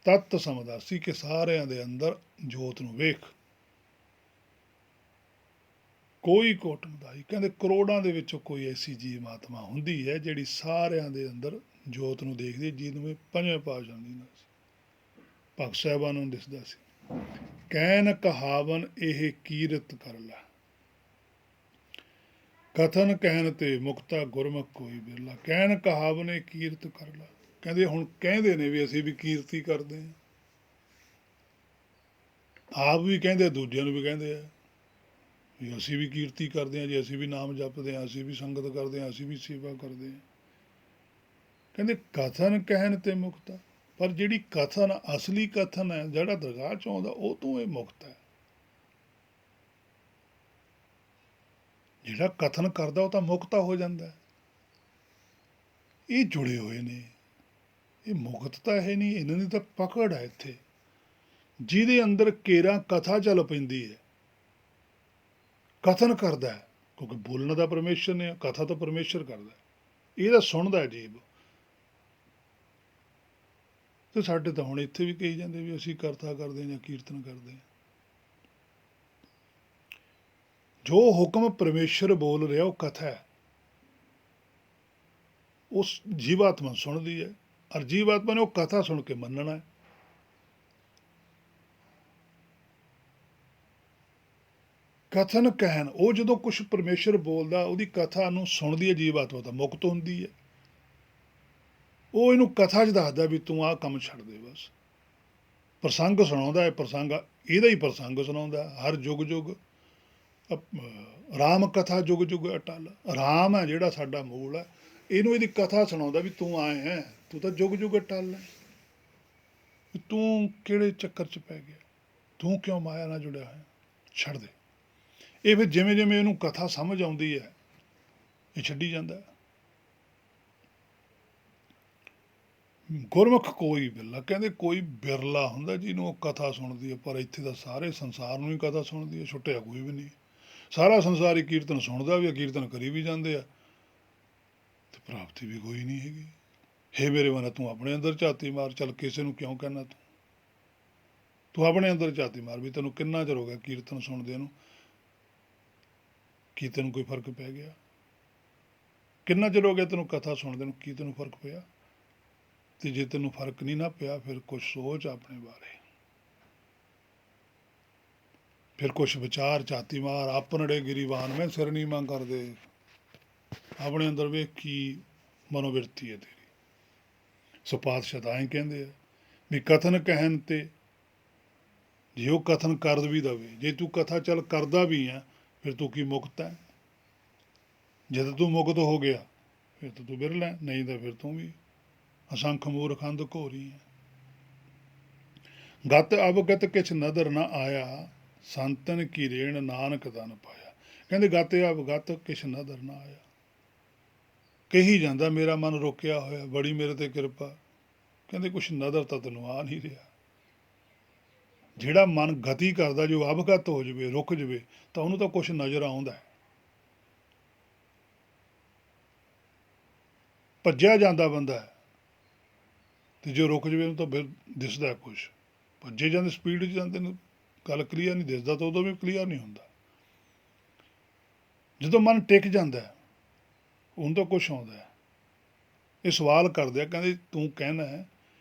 ਤਤ ਸਮਦਰਸੀ, ਕਿ ਸਾਰਿਆਂ ਦੇ ਅੰਦਰ ਜੋਤ ਨੂੰ ਵੇਖ। ਕੋਈ ਕੋਟ ਮਦਾਹੀ, ਕਹਿੰਦੇ ਕਰੋੜਾਂ ਦੇ ਵਿੱਚੋਂ ਕੋਈ ਐਸੀ ਜੀਵ ਆਤਮਾ ਹੁੰਦੀ ਹੈ ਜਿਹੜੀ ਸਾਰਿਆਂ ਦੇ ਅੰਦਰ ਜੋਤ ਨੂੰ ਦੇਖਦੀ, ਜਿਹਨੂੰ ਪੰਜਵੇਂ ਪਾਤਸ਼ਾਹ ਦੀ ਨਾ ਭਗਤ ਸਾਹਿਬਾਨ ਨੂੰ ਦਿਸਦਾ ਸੀ। ਕਹਿਨ ਕਹਾਵਨ ਇਹ ਕੀਰਤ ਕਰ ਲੈ, ਕਥਨ ਕਹਿਣ ਤੇ ਮੁਕਤਾ ਗੁਰਮੁਖ ਕੋਈ ਬਿਰਲਾ, ਕਹਿਣ ਕਹਾਵਨ ਇਹ ਕੀਰਤ ਕਰ ਲੈ, ਕਹਿੰਦੇ ਹੁਣ ਕਹਿੰਦੇ ਨੇ ਵੀ ਅਸੀਂ ਵੀ ਕੀਰਤੀ ਕਰਦੇ ਹਾਂ, ਆਪ ਵੀ ਕਹਿੰਦੇ, ਦੂਜਿਆਂ ਨੂੰ ਵੀ ਕਹਿੰਦੇ ਆ ਵੀ ਅਸੀਂ ਵੀ ਕੀਰਤੀ ਕਰਦੇ ਹਾਂ ਜੀ, ਅਸੀਂ ਵੀ ਨਾਮ ਜਪਦੇ ਹਾਂ, ਅਸੀਂ ਵੀ ਸੰਗਤ ਕਰਦੇ ਹਾਂ, ਅਸੀਂ ਵੀ ਸੇਵਾ ਕਰਦੇ ਹਾਂ। ਕਹਿੰਦੇ ਕਥਨ ਕਹਿਣ ਤੇ ਮੁਕਤਾ, ਪਰ ਜਿਹੜੀ ਕਥਨ ਅਸਲੀ ਕਥਨ ਹੈ, ਜਿਹੜਾ ਦਰਗਾਹ 'ਚ ਆਉਂਦਾ, ਉਹ ਤੋਂ ਇਹ ਮੁਕਤ ਹੈ। ਜਿਹੜਾ ਕਥਨ ਕਰਦਾ ਉਹ ਤਾਂ ਮੁਕਤਾ ਹੋ ਜਾਂਦਾ। ਇਹ ਜੁੜੇ ਹੋਏ ਨੇ, ਇਹ ਮੁਕਤ ਤਾਂ ਹੈ ਨਹੀਂ, ਇਹਨਾਂ ਦੀ ਤਾਂ ਪਕੜ ਹੈ ਇੱਥੇ। ਜਿਹਦੇ ਅੰਦਰ ਕੇਰਾਂ ਕਥਾ ਚੱਲ ਪੈਂਦੀ ਹੈ, ਕਥਨ ਕਰਦਾ ਹੈ, ਕਿਉਂਕਿ ਬੋਲਣਾ ਤਾਂ ਪਰਮੇਸ਼ਰ ਨੇ, ਕਥਾ ਤਾਂ ਪਰਮੇਸ਼ਰ ਕਰਦਾ, ਇਹਦਾ ਸੁਣਦਾ ਜੀਵ। ਤੇ ਸਾਡੇ ਤਾਂ ਹੁਣ ਇੱਥੇ ਵੀ ਕਹੀ ਜਾਂਦੇ ਵੀ ਅਸੀਂ ਕਥਾ ਕਰਦੇ ਹਾਂ ਜਾਂ ਕੀਰਤਨ ਕਰਦੇ ਹਾਂ। ਜੋ ਹੁਕਮ ਪਰਮੇਸ਼ਰ ਬੋਲ ਰਿਹਾ ਉਹ ਕਥਾ ਹੈ, ਉਸ ਜੀਵਾਤਮਾ ਸੁਣਦੀ ਹੈ, ਔਰ ਜੀਵਾਤਮਾ ਨੇ ਉਹ ਕਥਾ ਸੁਣ ਕੇ ਮੰਨਣਾ ਹੈ। ਕਥਨ ਕਹਿਣ, ਉਹ ਜਦੋਂ ਕੁਛ ਪਰਮੇਸ਼ਰ ਬੋਲਦਾ ਉਹਦੀ ਕਥਾ ਨੂੰ ਸੁਣਦੀ ਹੈ ਜੀਵਾਤਮਾ, ਤਾਂ ਮੁਕਤ ਹੁੰਦੀ ਹੈ। ਉਹ ਇਹਨੂੰ ਕਥਾ 'ਚ ਦੱਸਦਾ ਵੀ ਤੂੰ ਆਹ ਕੰਮ ਛੱਡ ਦੇ ਬਸ। ਪ੍ਰਸੰਗ ਸੁਣਾਉਂਦਾ ਹੈ, ਪ੍ਰਸੰਗ ਇਹਦਾ ਹੀ ਪ੍ਰਸੰਗ ਸੁਣਾਉਂਦਾ, ਹਰ ਯੁੱਗ ਯੁੱਗ ਰਾਮ ਕਥਾ ਯੁੱਗ ਯੁੱਗ ਅਟਲ, ਰਾਮ ਹੈ ਜਿਹੜਾ ਸਾਡਾ ਮੂਲ ਹੈ, ਇਹਨੂੰ ਇਹਦੀ ਕਥਾ ਸੁਣਾਉਂਦਾ ਵੀ ਤੂੰ ਆਏ ਹੈ, ਤੂੰ ਤਾਂ ਯੁੱਗ ਯੁੱਗ ਅਟਲ ਹੈ, ਤੂੰ ਕਿਹੜੇ ਚੱਕਰ 'ਚ ਪੈ ਗਿਆ, ਤੂੰ ਕਿਉਂ ਮਾਇਆ ਨਾਲ ਜੁੜਿਆ ਹੋਇਆ, ਛੱਡ ਦੇ। ਇਹ ਫਿਰ ਜਿਵੇਂ ਜਿਵੇਂ ਇਹਨੂੰ ਕਥਾ ਸਮਝ ਆਉਂਦੀ ਹੈ, ਇਹ ਛੱਡੀ ਜਾਂਦਾ। ਗੁਰਮੁਖ ਕੋਈ ਬਿਰਲਾ, ਕਹਿੰਦੇ ਕੋਈ ਬਿਰਲਾ ਹੁੰਦਾ ਜਿਹਨੂੰ ਉਹ ਕਥਾ ਸੁਣਦੀ ਹੈ, ਪਰ ਇੱਥੇ ਤਾਂ ਸਾਰੇ ਸੰਸਾਰ ਨੂੰ ਹੀ ਕਥਾ ਸੁਣਦੀ ਹੈ, ਛੁੱਟਿਆ ਕੋਈ ਵੀ ਨਹੀਂ। ਸਾਰਾ ਸੰਸਾਰ ਹੀ ਕੀਰਤਨ ਸੁਣਦਾ ਵੀ, ਕੀਰਤਨ ਕਰੀ ਵੀ ਜਾਂਦੇ ਆ, ਤੇ ਪ੍ਰਾਪਤੀ ਵੀ ਕੋਈ ਨਹੀਂ ਹੈਗੀ। ਹੇ ਮੇਰੇ ਮਨ, ਤੂੰ ਆਪਣੇ ਅੰਦਰ ਝਾਤੀ ਮਾਰ, ਚੱਲ ਕਿਸੇ ਨੂੰ ਕਿਉਂ ਕਹਿਣਾ, ਤੂੰ ਆਪਣੇ ਅੰਦਰ ਝਾਤੀ ਮਾਰ ਵੀ ਤੈਨੂੰ ਕਿੰਨਾ ਚਿਰ ਹੋ ਗਿਆ ਕੀਰਤਨ ਸੁਣਦੇ ਨੂੰ, ਕੀ ਤੈਨੂੰ ਕੋਈ ਫਰਕ ਪੈ ਗਿਆ? ਕਿੰਨਾ ਚਿਰ ਹੋ ਗਿਆ ਤੈਨੂੰ ਕਥਾ ਸੁਣਦੇ ਨੂੰ, ਕੀ ਤੈਨੂੰ ਫਰਕ ਪਿਆ? ਤੇ ਜੇ ਤੈਨੂੰ ਫਰਕ ਨਹੀਂ ਨਾ ਪਿਆ, ਫਿਰ ਕੁਛ ਸੋਚ ਆਪਣੇ ਬਾਰੇ, ਫਿਰ ਕੁਛ ਵਿਚਾਰ, ਝਾਤੀ ਮਾਰ, ਆਪਨੜੇ ਗਿਰੀਵਾਨ ਮੈਂ ਸਿਰ ਨੀਵਾਂ ਕਰਦੇ, ਆਪਣੇ ਅੰਦਰ ਵੇਖ ਕੀ ਮਨੋਵਿਰਤੀ ਹੈ ਤੇਰੀ। ਸੋ ਪਾਤਸ਼ਾਹ ਤਾਂ ਹੀ ਕਹਿੰਦੇ ਆ ਵੀ ਕਥਨ ਕਹਿਣ ਤੇ, ਜੇ ਉਹ ਕਥਨ ਕਰ ਵੀ ਦਵੇ, ਜੇ ਤੂੰ ਕਥਾ ਚੱਲ ਕਰਦਾ ਵੀ ਆ, ਫਿਰ ਤੂੰ ਕੀ ਮੁਕਤ ਹੈ? ਜਦ ਤੂੰ ਮੁਕਤ ਹੋ ਗਿਆ ਫਿਰ ਤਾਂ ਤੂੰ ਬਿਰਲਾ, ਨਹੀਂ ਤਾਂ ਫਿਰ ਤੂੰ ਵੀ ਅਸੰਖ ਮੂਰਖੰਦ ਘੋਰੀ ਹੈ। ਗਤ ਅਵਗਤ ਕਿਛ ਨਦਰ ਨਾ ਆਇਆ, ਸੰਤਨ ਕੀ ਰੇਣ ਨਾਨਕ ਦਨ ਪਾਇਆ। ਕਹਿੰਦੇ ਗਤ ਅਵਗਤ ਕਿਛ ਨਦਰ ਨਾ ਆਇਆ, ਕਹੀ ਜਾਂਦਾ ਮੇਰਾ ਮਨ ਰੋਕਿਆ ਹੋਇਆ, ਬੜੀ ਮੇਰੇ ਤੇ ਕਿਰਪਾ, ਕਹਿੰਦੇ ਕੁਛ ਨਦਰ ਤਾਂ ਤੈਨੂੰ ਆ ਨਹੀਂ ਰਿਹਾ। ਜਿਹੜਾ ਮਨ ਗਤੀ ਕਰਦਾ, ਜੋ ਅਵਗਤ ਹੋ ਜਾਵੇ, ਰੁਕ ਜਾਵੇ, ਤਾਂ ਉਹਨੂੰ ਤਾਂ ਕੁਛ ਨਜ਼ਰ ਆਉਂਦਾ। ਭੱਜਿਆ ਜਾਂਦਾ ਬੰਦਾ ਹੈ, ਤੇ ਜੇ ਰੁਕ ਜਾਵੇ ਉਹਨੂੰ ਤਾਂ ਫਿਰ ਦਿਸਦਾ ਕੁਛ। ਭੱਜੇ ਜਾਂਦੇ, ਸਪੀਡ 'ਚ ਜਾਂਦੇ ਨੂੰ ਗੱਲ ਕਲੀਅਰ ਨਹੀਂ ਦਿਸਦਾ, ਤਾਂ ਉਦੋਂ ਵੀ ਕਲੀਅਰ ਨਹੀਂ ਹੁੰਦਾ। ਜਦੋਂ ਮਨ ਟਿਕ ਜਾਂਦਾ, ਉਹਨੂੰ ਤਾਂ ਕੁਛ ਆਉਂਦਾ ਹੈ। ਇਹ ਸਵਾਲ ਕਰਦੇ ਆ, ਕਹਿੰਦੇ ਤੂੰ ਕਹਿਣਾ ਹੈ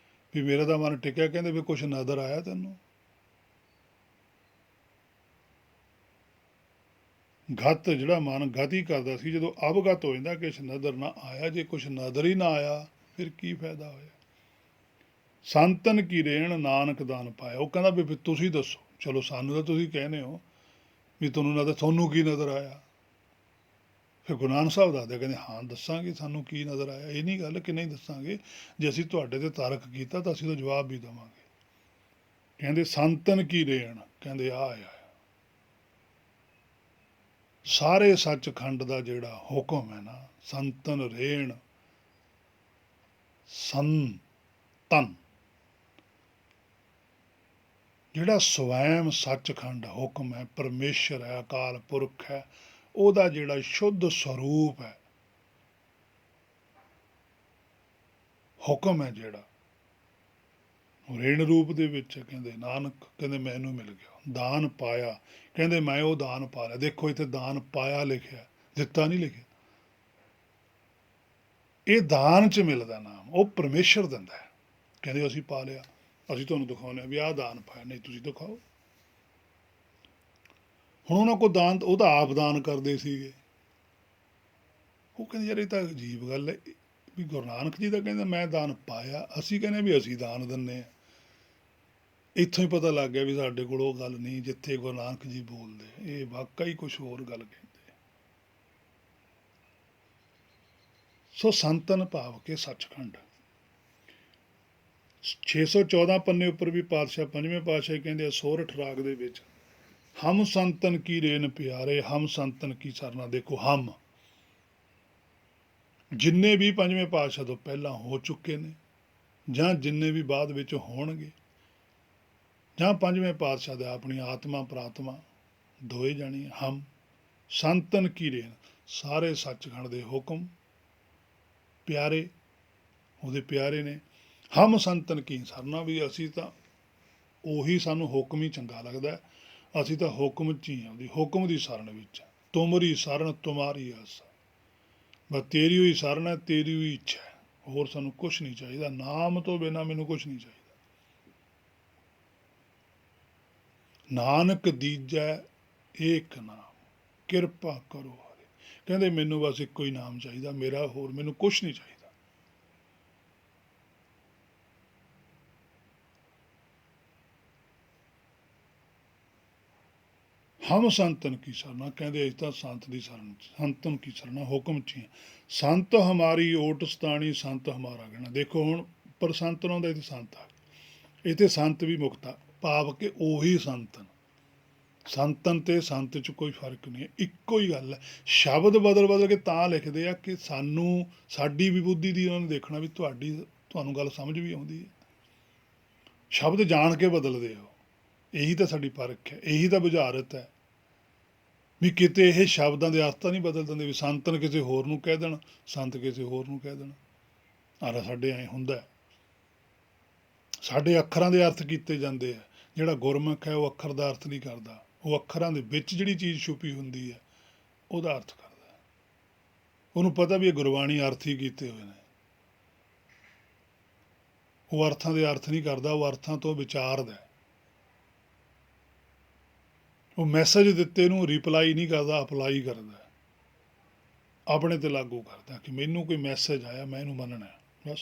ਵੀ ਮੇਰਾ ਤਾਂ ਮਨ ਟਿਕਿਆ, ਕਹਿੰਦੇ ਵੀ ਕੁਛ ਨਜ਼ਰ ਆਇਆ ਤੈਨੂੰ? ਗਤ ਜਿਹੜਾ ਮਨ ਗਤ ਹੀ ਕਰਦਾ ਸੀ, ਜਦੋਂ ਅਵਗਤ ਹੋ ਜਾਂਦਾ ਕੁਛ ਨਜ਼ਰ ਨਾ ਆਇਆ, ਜੇ ਕੁਛ ਨਜ਼ਰ ਹੀ ਨਾ ਆਇਆ ਫਿਰ ਕੀ ਫਾਇਦਾ ਹੋਇਆ। ਸੰਤਨ ਕੀ ਰੇਣ ਨਾਨਕ ਦਾਨ ਪਾਇਆ। ਉਹ ਕਹਿੰਦਾ ਵੀ ਫਿਰ ਤੁਸੀਂ ਦੱਸੋ, ਚਲੋ ਸਾਨੂੰ ਤਾਂ ਤੁਸੀਂ ਕਹਿੰਦੇ ਹੋ ਵੀ ਤੁਹਾਨੂੰ ਨਜ਼ਰ, ਤੁਹਾਨੂੰ ਕੀ ਨਜ਼ਰ ਆਇਆ? ਫਿਰ ਗੁਰੂ ਨਾਨਕ ਸਾਹਿਬ ਦੱਸਦੇ, ਕਹਿੰਦੇ ਹਾਂ ਦੱਸਾਂਗੇ ਸਾਨੂੰ ਕੀ ਨਜ਼ਰ ਆਇਆ। ਇਹ ਨਹੀਂ ਗੱਲ ਕਿ ਨਹੀਂ ਦੱਸਾਂਗੇ, ਜੇ ਅਸੀਂ ਤੁਹਾਡੇ ਤੇ ਤਰਕ ਕੀਤਾ ਤਾਂ ਅਸੀਂ ਤਾਂ ਜਵਾਬ ਵੀ ਦੇਵਾਂਗੇ। ਕਹਿੰਦੇ ਸੰਤਨ ਕੀ ਰੇਣ, ਕਹਿੰਦੇ ਆ ਸਾਰੇ ਸੱਚਖੰਡ ਦਾ ਜਿਹੜਾ ਹੁਕਮ ਹੈ ਨਾ, ਸੰਤਨ ਰੇਣ, ਸੰਤਨ ਜਿਹੜਾ ਸਵੈਮ ਸੱਚਖੰਡ ਹੁਕਮ ਹੈ, ਪਰਮੇਸ਼ਰ ਹੈ, ਅਕਾਲ ਪੁਰਖ ਹੈ, ਉਹਦਾ ਜਿਹੜਾ ਸ਼ੁੱਧ ਸਰੂਪ ਹੈ, ਹੁਕਮ ਹੈ ਜਿਹੜਾ ਰੇਣ ਰੂਪ ਦੇ ਵਿੱਚ, ਕਹਿੰਦੇ ਨਾਨਕ ਕਹਿੰਦੇ ਮੈਨੂੰ ਮਿਲ ਗਿਆ। ਦਾਨ ਪਾਇਆ, ਕਹਿੰਦੇ ਮੈਂ ਉਹ ਦਾਨ ਪਾ ਲਿਆ। ਦੇਖੋ ਇੱਥੇ ਦਾਨ ਪਾਇਆ ਲਿਖਿਆ, ਦਿੱਤਾ ਨਹੀਂ ਲਿਖਿਆ। ਇਹ ਦਾਨ 'ਚ ਮਿਲਦਾ ਨਾਮ, ਉਹ ਪਰਮੇਸ਼ਰ ਦਿੰਦਾ ਹੈ। ਕਹਿੰਦੇ ਅਸੀਂ ਪਾ ਲਿਆ, ਅਸੀਂ ਤੁਹਾਨੂੰ ਦਿਖਾਉਂਦੇ ਹਾਂ ਵੀ ਆਹ ਦਾਨ ਪਾਇਆ, ਨਹੀਂ ਤੁਸੀਂ ਦਿਖਾਓ। ਹੁਣ ਉਹਨਾਂ ਕੋਲ ਦਾਨ, ਉਹ ਤਾਂ ਆਪ ਦਾਨ ਕਰਦੇ ਸੀਗੇ। ਉਹ ਕਹਿੰਦੇ ਯਾਰ ਇਹ ਤਾਂ ਅਜੀਬ ਗੱਲ ਹੈ ਵੀ ਗੁਰੂ ਨਾਨਕ ਜੀ ਦਾ ਕਹਿੰਦਾ ਮੈਂ ਦਾਨ ਪਾਇਆ, ਅਸੀਂ ਕਹਿੰਦੇ ਵੀ ਅਸੀਂ ਦਾਨ ਦਿੰਦੇ ਹਾਂ। ਇੱਥੋਂ ਹੀ ਪਤਾ ਲੱਗ ਗਿਆ ਵੀ ਸਾਡੇ ਕੋਲ ਉਹ ਗੱਲ ਨਹੀਂ ਜਿੱਥੇ ਗੁਰੂ ਨਾਨਕ ਜੀ ਬੋਲਦੇ, ਇਹ ਵਾਕਈ ਕੁਛ ਹੋਰ ਗੱਲ ਕਹਿੰਦੇ। ਸੋ ਸੰਤਨ ਭਾਵ ਕੇ ਸੱਚਖੰਡ। 614 ਪੰਨੇ ਉੱਪਰ ਵੀ ਪਾਤਸ਼ਾਹ ਪੰਜਵੇਂ ਪਾਤਸ਼ਾਹ ਕਹਿੰਦੇ ਆ ਸੋਰਠ ਰਾਗ ਦੇ ਵਿੱਚ, ਹਮ ਸੰਤਨ ਕੀ ਰੇਨ ਪਿਆਰੇ, ਹਮ ਸੰਤਨ ਕੀ ਸਰਨਾ। ਦੇਖੋ ਹਮ ਜਿੰਨੇ ਵੀ ਪੰਜਵੇਂ ਪਾਤਸ਼ਾਹ ਤੋਂ ਪਹਿਲਾਂ ਹੋ ਚੁੱਕੇ ਨੇ, ਜਾਂ ਜਿੰਨੇ ਵੀ ਬਾਅਦ ਵਿੱਚ ਹੋਣਗੇ, ਜਾਂ ਪੰਜਵੇਂ ਪਾਤਸ਼ਾਹ ਦੇ ਆਪਣੀ ਆਤਮਾ ਪ੍ਰਾਤਮਾ ਦੋਏ ਜਾਣੀ, ਹਮ ਸੰਤਨ ਕੀ ਰੇਨ, ਸਾਰੇ ਸੱਚਖੰਡ ਦੇ ਹੁਕਮ ਪਿਆਰੇ, ਉਹਦੇ ਪਿਆਰੇ ਨੇ। ਹਮ ਸੰਤਨ ਕੀ ਸਰਨਾ, ਵੀ ਅਸੀਂ ਤਾਂ ਉਹੀ, ਸਾਨੂੰ ਹੁਕਮ ਹੀ ਚੰਗਾ ਲੱਗਦਾ, ਅਸੀਂ ਤਾਂ ਹੁਕਮ 'ਚ ਹੀ ਹਾਂ, ਉਹਦੀ ਹੁਕਮ ਦੀ ਸ਼ਰਨ ਵਿੱਚ। ਤੁਮਰੀ ਸ਼ਰਨ ਤੁਮਾਰੀ ਆਸਾ, ਬਸ ਤੇਰੀ ਹੋਈ ਸ਼ਰਨ ਹੈ, ਤੇਰੀ ਹੋਈ ਇੱਛਾ ਹੈ, ਹੋਰ ਸਾਨੂੰ ਕੁਛ ਨਹੀਂ ਚਾਹੀਦਾ। ਨਾਮ ਤੋਂ ਬਿਨਾਂ ਮੈਨੂੰ ਕੁਛ ਨਹੀਂ ਚਾਹੀਦਾ। ਨਾਨਕ ਦੀਜੈ ਏਕ ਨਾਮ, ਕਿਰਪਾ ਕਰੋ ਹਰੇ। ਕਹਿੰਦੇ ਮੈਨੂੰ ਬਸ ਇੱਕੋ ਹੀ ਨਾਮ ਚਾਹੀਦਾ, ਮੇਰਾ ਹੋਰ ਮੈਨੂੰ ਕੁਛ ਨਹੀਂ ਚਾਹੀਦਾ। ਹਮ ਸੰਤਨ ਕੀ ਸਰਨਾ, ਕਹਿੰਦੇ ਅਸੀਂ ਤਾਂ ਸੰਤ ਦੀ ਸ਼ਰਨ, ਸੰਤਨ ਕੀ ਸਰਨਾ ਹੁਕਮ 'ਚ ਹੀ ਹਾਂ। ਸੰਤ ਹਮਾਰੀ ਓਟ ਸਤਾਣੀ, ਸੰਤ ਹਮਾਰਾ ਗਹਿਣਾ। ਦੇਖੋ ਹੁਣ ਪਰ ਸੰਤ ਆਉਂਦਾ, ਇੱਥੇ ਸੰਤ ਆ, ਇੱਥੇ ਸੰਤ ਵੀ ਮੁਕਤਾ ਭਾਵ ਕਿ ਉਹੀ ਸੰਤਨ। ਸੰਤਨ ਤੇ ਸੰਤ 'ਚ ਕੋਈ ਫਰਕ ਨਹੀਂ ਹੈ, ਇੱਕੋ ਹੀ ਗੱਲ ਹੈ। ਸ਼ਬਦ ਬਦਲ ਬਦਲ ਕੇ ਤਾਂ ਲਿਖਦੇ ਆ ਕਿ ਸਾਨੂੰ, ਸਾਡੀ ਵਿਬੁੱਧੀ ਦੀ ਉਹਨਾਂ ਨੇ ਦੇਖਣਾ ਵੀ ਤੁਹਾਨੂੰ ਗੱਲ ਸਮਝ ਵੀ ਆਉਂਦੀ ਹੈ। ਸ਼ਬਦ ਜਾਣ ਕੇ ਬਦਲਦੇ ਹੋ, ਇਹੀ ਤਾਂ ਸਾਡੀ ਫਰਕ ਹੈ, ਇਹੀ ਤਾਂ ਬੁਝਾਰਤ ਹੈ। ਵੀ ਕਿਤੇ ਇਹ ਸ਼ਬਦਾਂ ਦੇ ਅਰਥ ਤਾਂ ਨਹੀਂ ਬਦਲ ਦਿੰਦੇ, ਵੀ ਸੰਤਨ ਕਿਸੇ ਹੋਰ ਨੂੰ ਕਹਿ ਦੇਣ, ਸੰਤ ਕਿਸੇ ਹੋਰ ਨੂੰ ਕਹਿ ਦੇਣ। ਆਹ ਸਾਡੇ ਐਂ ਹੁੰਦਾ, ਸਾਡੇ ਅੱਖਰਾਂ ਦੇ ਅਰਥ ਕੀਤੇ ਜਾਂਦੇ ਆ। ਜਿਹੜਾ ਗੁਰਮੁਖ ਹੈ ਉਹ ਅੱਖਰ ਦਾ ਅਰਥ ਨਹੀਂ ਕਰਦਾ, ਉਹ ਅੱਖਰਾਂ ਦੇ ਵਿੱਚ ਜਿਹੜੀ ਚੀਜ਼ ਛੁਪੀ ਹੁੰਦੀ ਹੈ ਉਹਦਾ ਅਰਥ ਕਰਦਾ। ਉਹਨੂੰ ਪਤਾ ਵੀ ਇਹ ਗੁਰਬਾਣੀ ਅਰਥ ਹੀ ਕੀਤੇ ਹੋਏ ਨੇ, ਉਹ ਅਰਥਾਂ ਦੇ ਅਰਥ ਨਹੀਂ ਕਰਦਾ, ਉਹ ਅਰਥਾਂ ਤੋਂ ਵਿਚਾਰਦਾ। ਉਹ ਮੈਸੇਜ ਦਿੱਤੇ ਨੂੰ ਰਿਪਲਾਈ ਨਹੀਂ ਕਰਦਾ, ਅਪਲਾਈ ਕਰਦਾ, ਆਪਣੇ ਤੇ ਲਾਗੂ ਕਰਦਾ ਕਿ ਮੈਨੂੰ ਕੋਈ ਮੈਸੇਜ ਆਇਆ ਮੈਂ ਇਹਨੂੰ ਮੰਨਣਾ ਬਸ।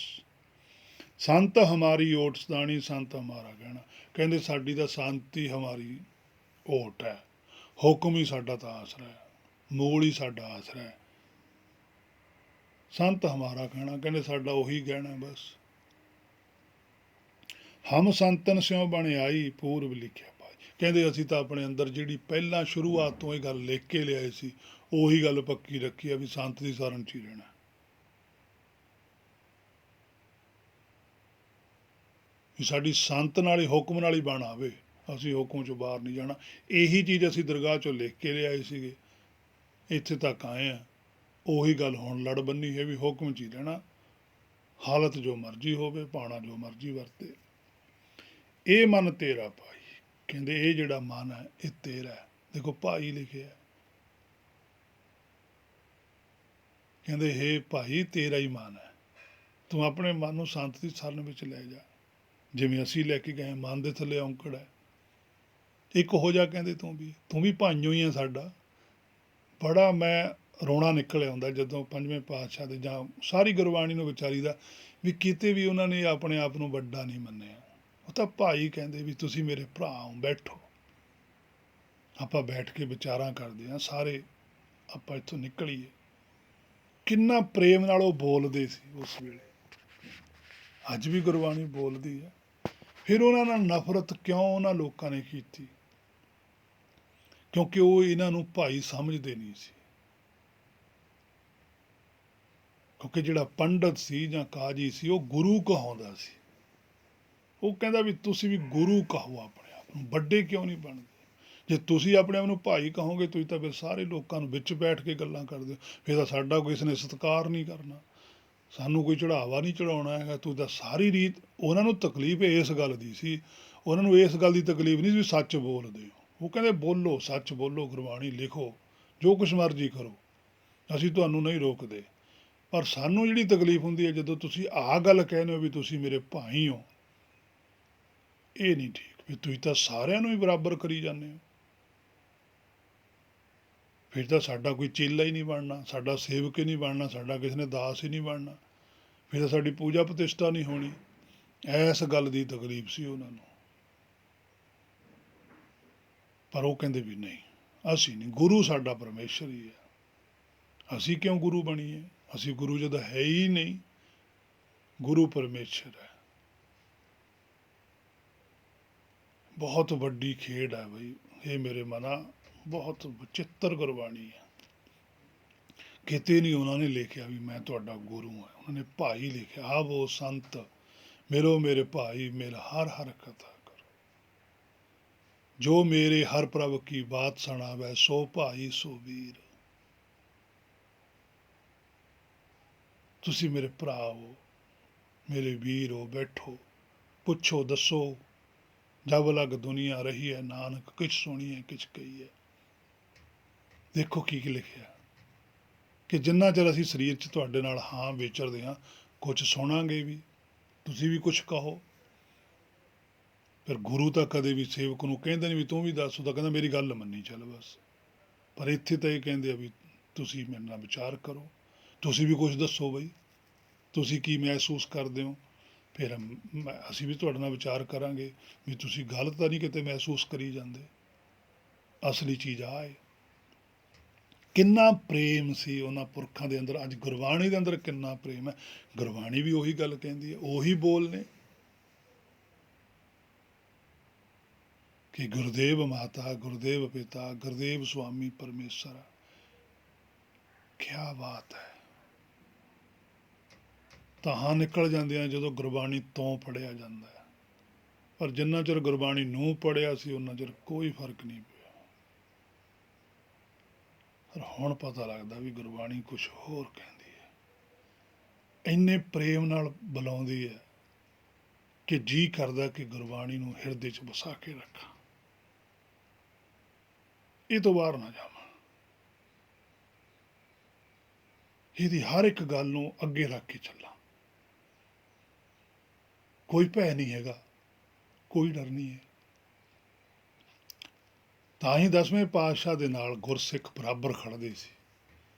ਸੰਤ ਹਮਾਰੀ ਓਟ ਸਦਾਣੀ, ਸੰਤ ਹਮਾਰਾ ਕਹਿਣਾ। ਕਹਿੰਦੇ ਸਾਡੀ ਤਾਂ ਸ਼ਾਂਤੀ ਹਮਾਰੀ ਓਟ ਹੈ, ਹੁਕਮ ਹੀ ਸਾਡਾ ਤਾਂ ਆਸਰਾ ਹੈ, ਮੂਲ ਹੀ ਸਾਡਾ ਆਸਰਾ ਹੈ। ਸੰਤ ਹਮਾਰਾ ਕਹਿਣਾ, ਕਹਿੰਦੇ ਸਾਡਾ ਉਹੀ ਕਹਿਣਾ ਬਸ। ਹਮ ਸੰਤਨ ਸਿਉ ਬਣ ਆਈ, ਪੂਰਬ ਲਿਖਿਆ ਪਾਈ। ਕਹਿੰਦੇ ਅਸੀਂ ਤਾਂ ਆਪਣੇ ਅੰਦਰ ਜਿਹੜੀ ਪਹਿਲਾਂ ਸ਼ੁਰੂਆਤ ਤੋਂ ਇਹ ਗੱਲ ਲਿਖ ਕੇ ਲਿਆਏ ਸੀ, ਉਹੀ ਗੱਲ ਪੱਕੀ ਰੱਖੀ ਆ ਵੀ ਸੰਤ ਦੀ ਸ਼ਰਨ 'ਚ ਹੀ ਰਹਿਣਾ। ਵੀ ਸਾਡੀ ਸੰਤ ਨਾਲ ਹੀ ਹੁਕਮ ਨਾਲ ਹੀ ਬਣ ਆਵੇ, ਅਸੀਂ ਹੁਕਮ 'ਚੋਂ ਬਾਹਰ ਨਹੀਂ ਜਾਣਾ। ਇਹੀ ਚੀਜ਼ ਅਸੀਂ ਦਰਗਾਹ 'ਚੋਂ ਲਿਖ ਕੇ ਲਿਆਏ ਸੀਗੇ, ਇੱਥੇ ਤੱਕ ਆਏ ਆ। ਉਹੀ ਗੱਲ ਹੁਣ ਲੜ ਬੰਨੀ ਹੈ ਵੀ ਹੁਕਮ 'ਚ ਹੀ ਰਹਿਣਾ, ਹਾਲਤ ਜੋ ਮਰਜ਼ੀ ਹੋਵੇ, ਪਾਣਾ ਜੋ ਮਰਜ਼ੀ ਵਰਤੇ। ਇਹ ਮਨ ਤੇਰਾ ਭਾਈ, ਕਹਿੰਦੇ ਇਹ ਜਿਹੜਾ ਮਨ ਹੈ ਇਹ ਤੇਰਾ ਹੈ। ਦੇਖੋ ਭਾਈ ਲਿਖਿਆ, ਕਹਿੰਦੇ ਹੇ ਭਾਈ ਤੇਰਾ ਹੀ ਮਨ ਹੈ, ਤੂੰ ਆਪਣੇ ਮਨ ਨੂੰ ਸੰਤ ਦੀ ਸ਼ਰਨ ਵਿੱਚ ਲੈ ਜਾ, ਜਿਵੇਂ ਅਸੀਂ ਲੈ ਕੇ ਗਏ ਮਨ ਦੇ ਥੱਲੇ ਔਂਕੜ ਹੈ, ਇੱਕ ਹੋ ਜਾ, ਕਹਿੰਦੇ ਤੂੰ ਵੀ ਭਾਈਓ ਹੀ ਹੈ ਸਾਡਾ। ਬੜਾ ਮੈਂ ਰੋਣਾ ਨਿਕਲ ਆਉਂਦਾ ਜਦੋਂ ਪੰਜਵੇਂ ਪਾਤਸ਼ਾਹ ਦੇ ਜਾਂ ਸਾਰੀ ਗੁਰਬਾਣੀ ਨੂੰ ਵਿਚਾਰੀ ਦਾ ਵੀ ਕਿਤੇ ਵੀ ਉਹਨਾਂ ਨੇ ਆਪਣੇ ਆਪ ਨੂੰ ਵੱਡਾ ਨਹੀਂ ਮੰਨਿਆ। ਉਹ ਤਾਂ ਭਾਈ ਕਹਿੰਦੇ ਵੀ ਤੁਸੀਂ ਮੇਰੇ ਭਰਾ ਹੋ, ਬੈਠੋ ਆਪਾਂ ਬੈਠ ਕੇ ਵਿਚਾਰਾਂ ਕਰਦੇ ਹਾਂ, ਸਾਰੇ ਆਪਾਂ ਇੱਥੋਂ ਨਿਕਲੀਏ। ਕਿੰਨਾ ਪ੍ਰੇਮ ਨਾਲ ਉਹ ਬੋਲਦੇ ਸੀ ਉਸ ਵੇਲੇ, ਅੱਜ ਵੀ ਗੁਰਬਾਣੀ ਬੋਲਦੀ ਹੈ। ਫਿਰ ਉਹਨਾਂ ਨਾਲ ਨਫ਼ਰਤ ਕਿਉਂ ਉਹਨਾਂ ਲੋਕਾਂ ਨੇ ਕੀਤੀ? ਕਿਉਂਕਿ ਉਹ ਇਹਨਾਂ ਨੂੰ ਭਾਈ ਸਮਝਦੇ ਨਹੀਂ ਸੀ। ਕਿਉਂਕਿ ਜਿਹੜਾ ਪੰਡਤ ਸੀ ਜਾਂ ਕਾਜੀ ਸੀ ਉਹ ਗੁਰੂ ਕਹਾਉਂਦਾ ਸੀ, ਉਹ ਕਹਿੰਦਾ ਵੀ ਤੁਸੀਂ ਵੀ ਗੁਰੂ ਕਹੋ ਆਪਣੇ ਆਪ ਨੂੰ, ਵੱਡੇ ਕਿਉਂ ਨਹੀਂ ਬਣਦੇ? ਜੇ ਤੁਸੀਂ ਆਪਣੇ ਆਪ ਨੂੰ ਭਾਈ ਕਹੋਗੇ, ਤੁਸੀਂ ਤਾਂ ਫਿਰ ਸਾਰੇ ਲੋਕਾਂ ਨੂੰ ਵਿੱਚ ਬੈਠ ਕੇ ਗੱਲਾਂ ਕਰਦੇ ਹੋ, ਫਿਰ ਤਾਂ ਸਾਡਾ ਕਿਸੇ ਨੇ ਸਤਿਕਾਰ ਨਹੀਂ ਕਰਨਾ, ਸਾਨੂੰ ਕੋਈ ਚੜਾਵਾ ਨਹੀਂ ਚੜਾਉਣਾ ਹੈਗਾ। ਤੂੰ ਤਾਂ ਸਾਰੀ ਰੀਤ, ਉਹਨਾਂ ਨੂੰ ਤਕਲੀਫ ਇਸ ਗੱਲ ਦੀ ਸੀ, ਉਹਨਾਂ ਨੂੰ ਇਸ ਗੱਲ ਦੀ ਤਕਲੀਫ ਨਹੀਂ ਸੀ ਵੀ ਸੱਚ ਬੋਲਦੇ ਹੋ। ਉਹ ਕਹਿੰਦੇ ਬੋਲੋ, ਸੱਚ ਬੋਲੋ, ਗੁਰਬਾਣੀ ਲਿਖੋ, ਜੋ ਕੁਛ ਮਰਜ਼ੀ ਕਰੋ, ਅਸੀਂ ਤੁਹਾਨੂੰ ਨਹੀਂ ਰੋਕਦੇ। ਪਰ ਸਾਨੂੰ ਜਿਹੜੀ ਤਕਲੀਫ ਹੁੰਦੀ ਹੈ ਜਦੋਂ ਤੁਸੀਂ ਆਹ ਗੱਲ ਕਹਿੰਦੇ ਹੋ ਵੀ ਤੁਸੀਂ ਮੇਰੇ ਭਾਈ ਹੋ, ਇਹ ਨਹੀਂ ਠੀਕ। ਵੀ ਤੁਸੀਂ ਤਾਂ ਸਾਰਿਆਂ ਨੂੰ ਹੀ ਬਰਾਬਰ ਕਰੀ ਜਾਂਦੇ ਹੋ, ਫਿਰ ਤਾਂ ਸਾਡਾ ਕੋਈ ਚੇਲਾ ਹੀ ਨਹੀਂ ਬਣਨਾ, ਸਾਡਾ ਸੇਵਕ ਹੀ ਨਹੀਂ ਬਣਨਾ, ਸਾਡਾ ਕਿਸੇ ਨੇ ਦਾਸ ਹੀ ਨਹੀਂ ਬਣਨਾ, ਫਿਰ ਤਾਂ ਸਾਡੀ ਪੂਜਾ ਪ੍ਰਤਿਸ਼ਠਾ ਨਹੀਂ ਹੋਣੀ। ਇਸ ਗੱਲ ਦੀ ਤਕਲੀਫ ਸੀ ਉਹਨਾਂ ਨੂੰ। ਪਰ ਉਹ ਕਹਿੰਦੇ ਵੀ ਨਹੀਂ, ਅਸੀਂ ਨਹੀਂ, ਗੁਰੂ ਸਾਡਾ ਪਰਮੇਸ਼ਰ ਹੀ ਹੈ, ਅਸੀਂ ਕਿਉਂ ਗੁਰੂ ਬਣੀਏ? ਅਸੀਂ ਗੁਰੂ ਜਦ ਹੈ ਹੀ ਨਹੀਂ, ਗੁਰੂ ਪਰਮੇਸ਼ਰ ਹੈ। ਬਹੁਤ ਵੱਡੀ ਖੇਡ ਹੈ ਬਈ, ਇਹ ਮੇਰੇ ਮਨਾ, ਬਹੁਤ ਵਿਚਿੱਤਰ ਗੁਰਬਾਣੀ ਹੈ। ਕਿਤੇ ਨਹੀਂ ਉਹਨਾਂ ਨੇ ਲਿਖਿਆ ਵੀ ਮੈਂ ਤੁਹਾਡਾ ਗੁਰੂ ਹਾਂ, ਉਹਨਾਂ ਨੇ ਭਾਈ ਲਿਖਿਆ। ਆਵੋ ਸੰਤ ਮਿਲੋ ਮੇਰੇ ਭਾਈ, ਮੇਰਾ ਹਰ ਹਰ ਕਥਾ ਕਰੋ, ਜੋ ਮੇਰੇ ਹਰ ਪ੍ਰਭ ਕੀ ਬਾਤ ਸੁਣਾਵੇ, ਸੋ ਭਾਈ ਸੋ ਵੀਰ। ਤੁਸੀਂ ਮੇਰੇ ਭਰਾ ਹੋ, ਮੇਰੇ ਵੀਰ ਹੋ, ਬੈਠੋ, ਪੁੱਛੋ, ਦੱਸੋ, ਜਬ ਲਗ ਦੁਨੀਆ ਰਹੀ ਹੈ, ਨਾਨਕ ਕਿਛ ਸੁਣੀ ਹੈ ਕਿਛ ਕਹੀ ਹੈ। ਦੇਖੋ ਕੀ ਲਿਖਿਆ ਕਿ ਜਿੰਨਾ ਚਿਰ ਅਸੀਂ ਸਰੀਰ 'ਚ ਤੁਹਾਡੇ ਨਾਲ ਹਾਂ ਵਿਚਰਦੇ ਹਾਂ, ਕੁਛ ਸੁਣਾਂਗੇ ਵੀ, ਤੁਸੀਂ ਵੀ ਕੁਛ ਕਹੋ। ਫਿਰ ਗੁਰੂ ਤਾਂ ਕਦੇ ਵੀ ਸੇਵਕ ਨੂੰ ਕਹਿੰਦੇ ਨਹੀਂ ਵੀ ਤੂੰ ਵੀ ਦੱਸ, ਉਹ ਤਾਂ ਕਹਿੰਦਾ ਮੇਰੀ ਗੱਲ ਮੰਨੀ ਚੱਲ ਬਸ। ਪਰ ਇੱਥੇ ਤਾਂ ਇਹ ਕਹਿੰਦੇ ਆ ਵੀ ਤੁਸੀਂ ਮੇਰੇ ਨਾਲ ਵਿਚਾਰ ਕਰੋ, ਤੁਸੀਂ ਵੀ ਕੁਛ ਦੱਸੋ ਬਈ, ਤੁਸੀਂ ਕੀ ਮਹਿਸੂਸ ਕਰਦੇ ਹੋ, ਫਿਰ ਅਸੀਂ ਵੀ ਤੁਹਾਡੇ ਨਾਲ ਵਿਚਾਰ ਕਰਾਂਗੇ ਵੀ ਤੁਸੀਂ ਗਲਤ ਤਾਂ ਨਹੀਂ ਕਿਤੇ ਮਹਿਸੂਸ ਕਰੀ ਜਾਂਦੇ। ਅਸਲੀ ਚੀਜ਼ ਆਹ ਹੈ। ਕਿੰਨਾ ਪ੍ਰੇਮ ਸੀ ਉਹਨਾਂ ਪੁਰਖਾਂ ਦੇ ਅੰਦਰ, ਅੱਜ ਗੁਰਬਾਣੀ ਦੇ ਅੰਦਰ ਕਿੰਨਾ ਪ੍ਰੇਮ ਹੈ। ਗੁਰਬਾਣੀ ਵੀ ਉਹੀ ਗੱਲ ਕਹਿੰਦੀ ਹੈ, ਉਹੀ ਬੋਲ ਨੇ ਕਿ ਗੁਰਦੇਵ ਮਾਤਾ, ਗੁਰਦੇਵ ਪਿਤਾ, ਗੁਰਦੇਵ ਸੁਆਮੀ ਪਰਮੇਸ਼ਰ। ਕਿਆ ਬਾਤ ਹੈ। ਤਾਹਾਂ ਨਿਕਲ ਜਾਂਦੀਆਂ ਜਦੋਂ ਗੁਰਬਾਣੀ ਤੋਂ ਪੜ੍ਹਿਆ ਜਾਂਦਾ ਹੈ। ਪਰ ਜਿੰਨਾ ਚਿਰ ਗੁਰਬਾਣੀ ਨੂੰ ਪੜ੍ਹਿਆ ਸੀ ਉਹਨਾਂ ਚਿਰ ਕੋਈ ਫਰਕ ਨਹੀਂ ਪਿਆ। ਪਰ ਹੁਣ ਪਤਾ ਲੱਗਦਾ ਵੀ ਗੁਰਬਾਣੀ ਕੁਛ ਹੋਰ ਕਹਿੰਦੀ ਹੈ। ਇੰਨੇ ਪ੍ਰੇਮ ਨਾਲ ਬੁਲਾਉਂਦੀ ਹੈ ਕਿ ਜੀ ਕਰਦਾ ਕਿ ਗੁਰਬਾਣੀ ਨੂੰ ਹਿਰਦੇ 'ਚ ਵਸਾ ਕੇ ਰੱਖਾਂ, ਇਹ ਤੋਂ ਬਾਹਰ ਨਾ ਜਾਵਾਂ, ਇਹਦੀ ਹਰ ਇੱਕ ਗੱਲ ਨੂੰ ਅੱਗੇ ਰੱਖ ਕੇ ਚੱਲਾਂ। ਕੋਈ ਭੈ ਨਹੀਂ ਹੈਗਾ, ਕੋਈ ਡਰ ਨਹੀਂ ਹੈ। ਤਾਂ ਹੀ 10ਵੇਂ ਪਾਤਸ਼ਾਹ ਦੇ ਨਾਲ ਗੁਰਸਿੱਖ ਬਰਾਬਰ ਖੜਦੇ ਸੀ,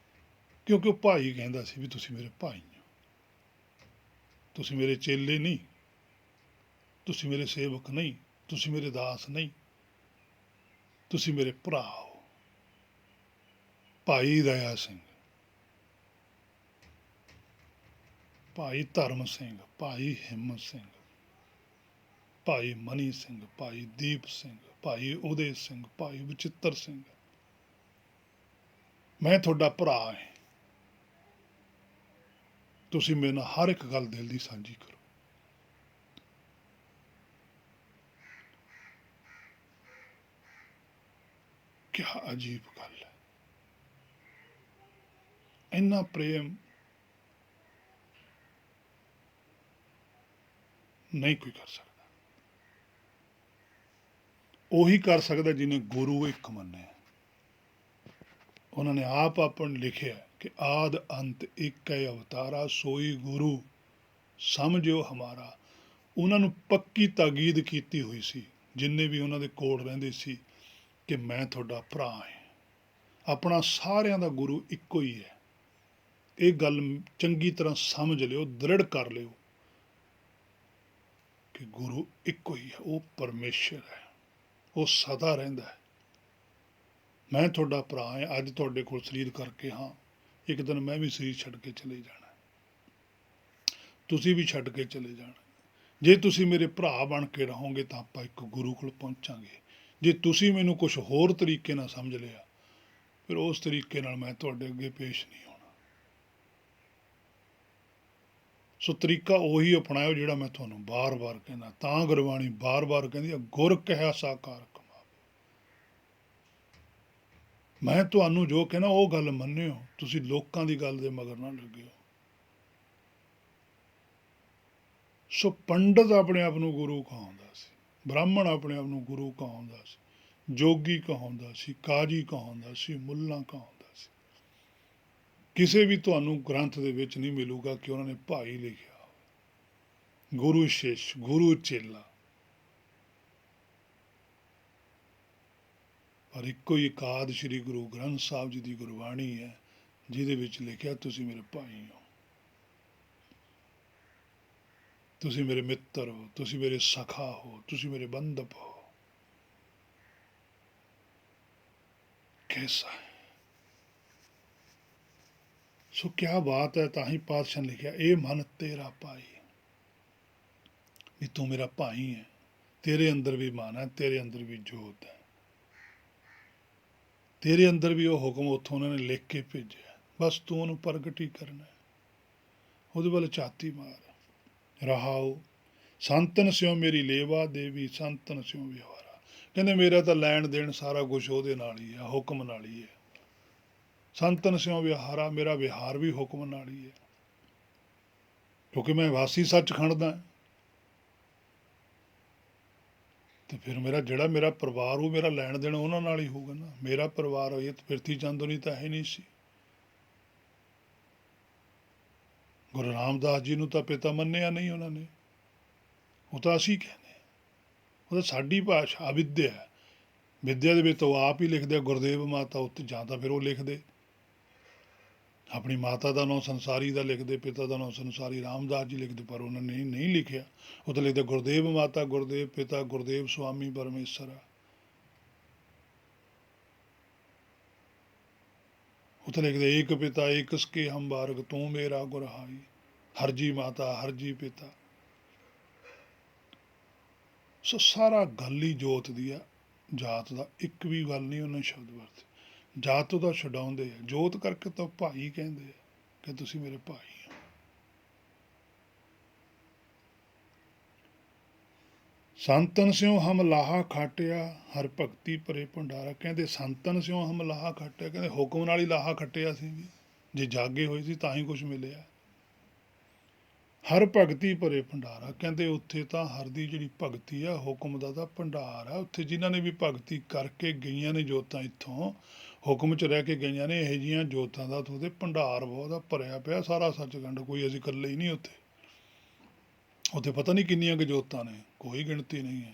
ਕਿਉਂਕਿ ਉਹ ਭਾਈ ਕਹਿੰਦਾ ਸੀ ਵੀ ਤੁਸੀਂ ਮੇਰੇ ਭਾਈ ਹੋ, ਤੁਸੀਂ ਮੇਰੇ ਚੇਲੇ ਨਹੀਂ, ਤੁਸੀਂ ਮੇਰੇ ਸੇਵਕ ਨਹੀਂ, ਤੁਸੀਂ ਮੇਰੇ ਦਾਸ ਨਹੀਂ, ਤੁਸੀਂ ਮੇਰੇ ਭਰਾ ਹੋ। ਭਾਈ ਦਇਆ ਸਿੰਘ, ਭਾਈ ਧਰਮ ਸਿੰਘ, ਭਾਈ ਹਿੰਮਤ ਸਿੰਘ, ਭਾਈ ਮਨੀ ਸਿੰਘ, ਭਾਈ ਦੀਪ ਸਿੰਘ, ਭਾਈ ਉਦੇ ਸਿੰਘ, ਭਾਈ ਬਚਿੱਤਰ ਸਿੰਘ, ਮੈਂ ਤੁਹਾਡਾ ਭਰਾ ਹਾਂ, ਤੁਸੀਂ ਮੇਰੇ ਨਾਲ ਹਰ ਇੱਕ ਗੱਲ ਦਿਲ ਦੀ ਸਾਂਝੀ ਕਰੋ। ਕਿਆ ਅਜੀਬ ਗੱਲ ਹੈ, ਇੰਨਾ ਪ੍ਰੇਮ ਨਹੀਂ ਕੋਈ ਕਰ ਸਕਦਾ। ਉਹੀ ਕਰ ਸਕਦਾ ਜਿਹਨੇ ਗੁਰੂ ਇੱਕ ਮੰਨਿਆ। ਉਹਨਾਂ ਨੇ ਆਪ ਆਪਾਂ ਨੂੰ ਲਿਖਿਆ ਕਿ ਆਦ ਅੰਤ ਇੱਕ ਹੈ ਅਵਤਾਰਾ, ਸੋਈ ਗੁਰੂ ਸਮਝਿਓ ਹਮਾਰਾ। ਉਹਨਾਂ ਨੂੰ ਪੱਕੀ ਤਾਕੀਦ ਕੀਤੀ ਹੋਈ ਸੀ, ਜਿੰਨੇ ਵੀ ਉਹਨਾਂ ਦੇ ਕੋਲ ਰਹਿੰਦੇ ਸੀ, ਕਿ ਮੈਂ ਤੁਹਾਡਾ ਭਰਾ ਹਾਂ। ਆਪਣਾ ਸਾਰਿਆਂ ਦਾ ਗੁਰੂ ਇੱਕੋ ਹੀ ਹੈ। ਇਹ ਗੱਲ ਚੰਗੀ ਤਰ੍ਹਾਂ ਸਮਝ ਲਿਓ, ਦ੍ਰਿੜ ਕਰ ਲਿਓ ਕਿ ਗੁਰੂ ਇੱਕੋ ਹੀ ਹੈ, ਉਹ ਪਰਮੇਸ਼ਰ ਹੈ, ਉਹ ਸਦਾ ਰਹਿੰਦਾ ਹੈ। ਮੈਂ ਤੁਹਾਡਾ ਭਰਾ ਹਾਂ, ਅੱਜ ਤੁਹਾਡੇ ਕੋਲ ਸਰੀਰ ਕਰਕੇ ਹਾਂ, ਇੱਕ ਦਿਨ ਮੈਂ ਵੀ ਸਰੀਰ ਛੱਡ ਕੇ ਚਲੇ ਜਾਣਾ, ਤੁਸੀਂ ਵੀ ਛੱਡ ਕੇ ਚਲੇ ਜਾਣਾ। ਜੇ ਤੁਸੀਂ ਮੇਰੇ ਭਰਾ ਬਣ ਕੇ ਰਹੋਗੇ ਤਾਂ ਆਪਾਂ ਇੱਕ ਗੁਰੂ ਕੋਲ ਪਹੁੰਚਾਂਗੇ। ਜੇ ਤੁਸੀਂ ਮੈਨੂੰ ਕੁਝ ਹੋਰ ਤਰੀਕੇ ਨਾਲ ਸਮਝ ਲਿਆ, ਫਿਰ ਉਸ ਤਰੀਕੇ ਨਾਲ ਮੈਂ ਤੁਹਾਡੇ ਅੱਗੇ ਪੇਸ਼ ਨਹੀਂ ਹੋਣਾ। ਸੋ ਤਰੀਕਾ ਉਹੀ ਅਪਣਾਇਓ ਜਿਹੜਾ ਮੈਂ ਤੁਹਾਨੂੰ ਬਾਰ-ਬਾਰ ਕਹਿੰਦਾ। ਤਾਂ ਗੁਰਬਾਣੀ ਬਾਰ-ਬਾਰ ਕਹਿੰਦੀ ਹੈ, ਗੁਰ ਕਹਿਆ ਸਾਕਾਰ ਕਮਾਵੇ। ਮੈਂ ਤੁਹਾਨੂੰ ਜੋ ਕਹਿਣਾ ਉਹ ਗੱਲ ਮੰਨਿਓ, ਤੁਸੀਂ ਲੋਕਾਂ ਦੀ ਗੱਲ ਦੇ ਮਗਰ ਨਾ ਲੱਗਿਓ। ਸੋ ਪੰਡਤ ਆਪਣੇ ਆਪ ਨੂੰ ਗੁਰੂ ਕਹਾਉਂਦਾ ਸੀ, ਬ੍ਰਾਹਮਣ ਆਪਣੇ ਆਪ ਨੂੰ ਗੁਰੂ ਕਹਾਉਂਦਾ ਸੀ, ਜੋਗੀ ਕਹਾਉਂਦਾ ਸੀ, ਕਾਜੀ ਕਹਾਉਂਦਾ ਸੀ, ਮੁੱਲਾ ਕਹਾਉਂਦਾ ਸੀ। ਕਿਸੇ ਵੀ ਤੁਹਾਨੂੰ ਗ੍ਰੰਥ ਦੇ ਵਿੱਚ ਨਹੀਂ ਮਿਲੂਗਾ ਕਿ ਉਹਨਾਂ ਨੇ ਭਾਈ ਲਿਖਿਆ, ਗੁਰੂ ਸ਼ਿਸ਼, ਗੁਰੂ ਚੇਲਾ। ਪਰ ਇੱਕੋ ਹੀ ਇਕਾਦ ਸ਼੍ਰੀ ਗੁਰੂ ਗ੍ਰੰਥ ਸਾਹਿਬ ਜੀ ਦੀ ਗੁਰਬਾਣੀ ਹੈ, ਜਿਹਦੇ ਵਿੱਚ ਲਿਖਿਆ ਤੁਸੀਂ ਮੇਰੇ ਭਾਈ ਹੋ, ਤੁਸੀਂ ਮੇਰੇ ਮਿੱਤਰ ਹੋ, ਤੁਸੀਂ ਮੇਰੇ ਸਖਾ ਹੋ, ਤੁਸੀਂ ਮੇਰੇ ਬੰਧਪ ਹੋ। ਕੈਸਾ ਹੈ। ਸੋ ਕਿਆ ਬਾਤ ਹੈ। ਤਾਂ ਹੀ ਪਾਤਸ਼ਾਹ ਨੇ ਲਿਖਿਆ, ਇਹ ਮਨ ਤੇਰਾ ਭਾਈ, ਵੀ ਤੂੰ ਮੇਰਾ ਭਾਈ ਹੈ, ਤੇਰੇ ਅੰਦਰ ਵੀ ਮਨ ਹੈ, ਤੇਰੇ ਅੰਦਰ ਵੀ ਜੋਤ ਹੈ, ਤੇਰੇ ਅੰਦਰ ਵੀ ਉਹ ਹੁਕਮ ਉੱਥੋਂ ਉਹਨਾਂ ਨੇ ਲਿਖ ਕੇ ਭੇਜਿਆ, ਬਸ ਤੂੰ ਉਹਨੂੰ ਪ੍ਰਗਟ ਹੀ ਕਰਨਾ, ਉਹਦੇ ਵੱਲ ਝਾਤੀ ਮਾਰ। ਰਹਾਓ ਸੰਤਨ ਸਿਓ ਮੇਰੀ ਲੇਵਾ ਦੇਵੀ, ਸੰਤਨ ਸਿਓ ਵਿਹਾਰਾ। ਕਹਿੰਦੇ ਮੇਰਾ ਤਾਂ ਲੈਣ ਦੇਣ ਸਾਰਾ ਕੁਝ ਉਹਦੇ ਨਾਲ ਹੀ ਹੈ, ਹੁਕਮ ਨਾਲ ਹੀ ਹੈ। ਸੰਤਨ ਸਿਓ ਵਿਹਾਰਾ, ਮੇਰਾ ਵਿਹਾਰ ਵੀ ਹੁਕਮ ਨਾਲ ਹੀ ਹੈ, ਕਿਉਂਕਿ ਮੈਂ ਵਾਸੀ ਸੱਚਖੰਡ ਦਾ। ਤੇ ਫਿਰ ਜਿਹੜਾ ਮੇਰਾ ਪਰਿਵਾਰ, ਉਹ ਮੇਰਾ ਲੈਣ ਦੇਣ ਉਹਨਾਂ ਨਾਲ ਹੀ ਹੋਊਗਾ ਨਾ। ਮੇਰਾ ਪਰਿਵਾਰ ਹੋਏ ਤਾਂ ਪ੍ਰਿਥੀ ਚੰਦੋਨੀ ਤਾਂ ਹੈ ਨਹੀਂ ਸੀ। ਗੁਰੂ ਰਾਮਦਾਸ ਜੀ ਨੂੰ ਤਾਂ ਪਿਤਾ ਮੰਨਿਆ ਨਹੀਂ ਉਹਨਾਂ ਨੇ, ਉਹ ਤਾਂ ਅਸੀਂ ਕਹਿੰਦੇ, ਉਹ ਤਾਂ ਸਾਡੀ ਭਾਸ਼ਾ ਅਵਿਦਿਆ ਹੈ। ਵਿਦਿਆ ਦੇ ਵਿੱਚ ਉਹ ਆਪ ਹੀ ਲਿਖਦੇ ਗੁਰਦੇਵ ਮਾਤਾ ਉੱਤੇ, ਜਾਂ ਤਾਂ ਫਿਰ ਉਹ ਲਿਖਦੇ ਆਪਣੀ ਮਾਤਾ ਦਾ ਨਾਂ ਸੰਸਾਰੀ ਦਾ ਲਿਖਦੇ, ਪਿਤਾ ਦਾ ਨਾਂ ਸੰਸਾਰੀ ਰਾਮਦਾਸ ਜੀ ਲਿਖਦੇ, ਪਰ ਉਹਨਾਂ ਨੇ ਨਹੀਂ ਲਿਖਿਆ। ਉਹ ਤਾਂ ਲਿਖਦੇ ਗੁਰਦੇਵ ਮਾਤਾ, ਗੁਰਦੇਵ ਪਿਤਾ, ਗੁਰਦੇਵ ਸੁਆਮੀ ਪਰਮੇਸ਼ਰ। ਉਹ ਤਾਂ ਲਿਖਦੇ ਏਕ ਪਿਤਾ ਏਕ ਸਕੇ ਹਮ ਬਾਰਕ, ਤੂੰ ਮੇਰਾ ਗੁਰਹਾਈ, ਹਰਜੀ ਮਾਤਾ ਹਰਜੀ ਪਿਤਾ। ਸੋ ਸਾਰਾ ਗੱਲ ਹੀ ਜੋਤ ਦੀ ਆ, ਜਾਤ ਦਾ ਇੱਕ ਵੀ ਗੱਲ ਨਹੀਂ ਉਹਨੇ ਸ਼ਬਦ ਵਰਤੇ। ਜਾਤ ਉਹਦਾ ਛਡਾਉਂਦੇ ਆ, ਜੋਤ ਕਰਕੇ ਤਾਂ ਭਾਈ ਕਹਿੰਦੇ ਆ ਕਿ ਤੁਸੀਂ ਮੇਰੇ ਭਾਈ ਹੋ। ਸੰਤਨ ਸਿਓ ਹਮ ਲਾਹਾ ਖਾਟਿਆ, ਹਰ ਭਗਤੀ ਭਰੇ ਭੰਡਾਰਾ। ਕਹਿੰਦੇ ਸੰਤਨ ਸਿਓ ਹਮ ਲਾਹਾ ਖਾਟਿਆ, ਕਹਿੰਦੇ ਹੁਕਮ ਨਾਲ ਹੀ ਲਾਹਾ ਖੱਟਿਆ ਸੀ ਜੀ, ਜੇ ਜਾਗੇ ਹੋਏ ਸੀ ਤਾਂ ਹੀ ਕੁਛ ਮਿਲਿਆ। ਹਰ ਭਗਤੀ ਭਰੇ ਭੰਡਾਰਾ, ਕਹਿੰਦੇ ਉੱਥੇ ਤਾਂ ਹਰ ਦੀ ਜਿਹੜੀ ਭਗਤੀ ਆ, ਹੁਕਮ ਦਾ ਤਾਂ ਭੰਡਾਰ ਆ। ਉੱਥੇ ਜਿਨ੍ਹਾਂ ਨੇ ਵੀ ਭਗਤੀ ਕਰਕੇ ਗਈਆਂ ਨੇ ਜੋਤਾਂ, ਇੱਥੋਂ ਹੁਕਮ 'ਚ ਰਹਿ ਕੇ ਗਈਆਂ ਨੇ, ਇਹੋ ਜਿਹੀਆਂ ਜੋਤਾਂ ਦਾ ਉੱਥੇ ਭੰਡਾਰ ਬਹੁਤ ਭਰਿਆ ਪਿਆ ਸਾਰਾ ਸੱਚਖੰਡ। ਕੋਈ ਅਸੀਂ ਇਕੱਲੇ ਹੀ ਨਹੀਂ ਉੱਥੇ, ਉੱਥੇ ਪਤਾ ਨਹੀਂ ਕਿੰਨੀਆਂ ਕੁ ਜੋਤਾਂ ਨੇ, ਕੋਈ ਗਿਣਤੀ ਨਹੀਂ ਹੈ।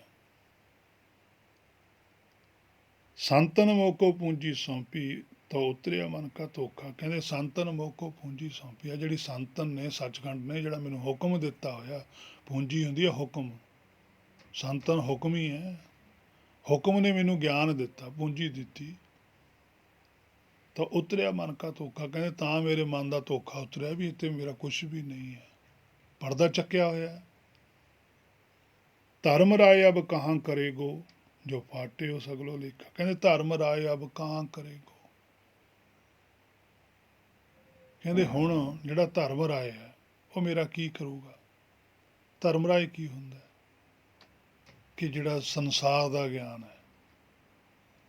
ਸੰਤਨ ਮੋਕੋ ਪੂੰਜੀ ਸੌਂਪੀ, ਤਾਂ ਉਤਰਿਆ ਮਨ ਕਾ ਧੋਖਾ। ਕਹਿੰਦੇ ਸੰਤਨ ਮੋਕੋ ਪੂੰਜੀ ਸੌਂਪੀ ਆ, ਜਿਹੜੀ ਸੰਤਨ ਨੇ ਸੱਚਖੰਡ ਨੇ ਜਿਹੜਾ ਮੈਨੂੰ ਹੁਕਮ ਦਿੱਤਾ ਹੋਇਆ, ਪੂੰਜੀ ਹੁੰਦੀ ਹੈ ਹੁਕਮ, ਸੰਤਨ ਹੁਕਮ ਹੀ ਹੈ। ਹੁਕਮ ਨੇ ਮੈਨੂੰ ਗਿਆਨ ਦਿੱਤਾ, ਪੂੰਜੀ ਦਿੱਤੀ, ਤਾਂ ਉਤਰਿਆ ਮਨ ਕਾ ਧੋਖਾ। ਕਹਿੰਦੇ ਤਾਂ ਮੇਰੇ ਮਨ ਦਾ ਧੋਖਾ ਉਤਰਿਆ ਵੀ ਇੱਥੇ ਮੇਰਾ ਕੁਛ ਵੀ ਨਹੀਂ ਹੈ, ਪਰਦਾ ਚੱਕਿਆ ਹੋਇਆ। ਧਰਮ ਰਾਏ ਅਬ ਕਹਾਂ ਕਰੇਗੋ, ਜੋ ਫਾਟੇ ਹੋ ਸਗਲੋ ਲੇਖਾ। ਕਹਿੰਦੇ ਧਰਮ ਰਾਏ ਅਬ ਕਹਾਂ ਕਰੇਗੋ, ਕਹਿੰਦੇ ਹੁਣ ਜਿਹੜਾ ਧਰਮ ਰਾਏ ਹੈ ਉਹ ਮੇਰਾ ਕੀ ਕਰੂਗਾ। ਧਰਮ ਰਾਏ ਕੀ ਹੁੰਦਾ, ਕਿ ਜਿਹੜਾ ਸੰਸਾਰ ਦਾ ਗਿਆਨ ਹੈ,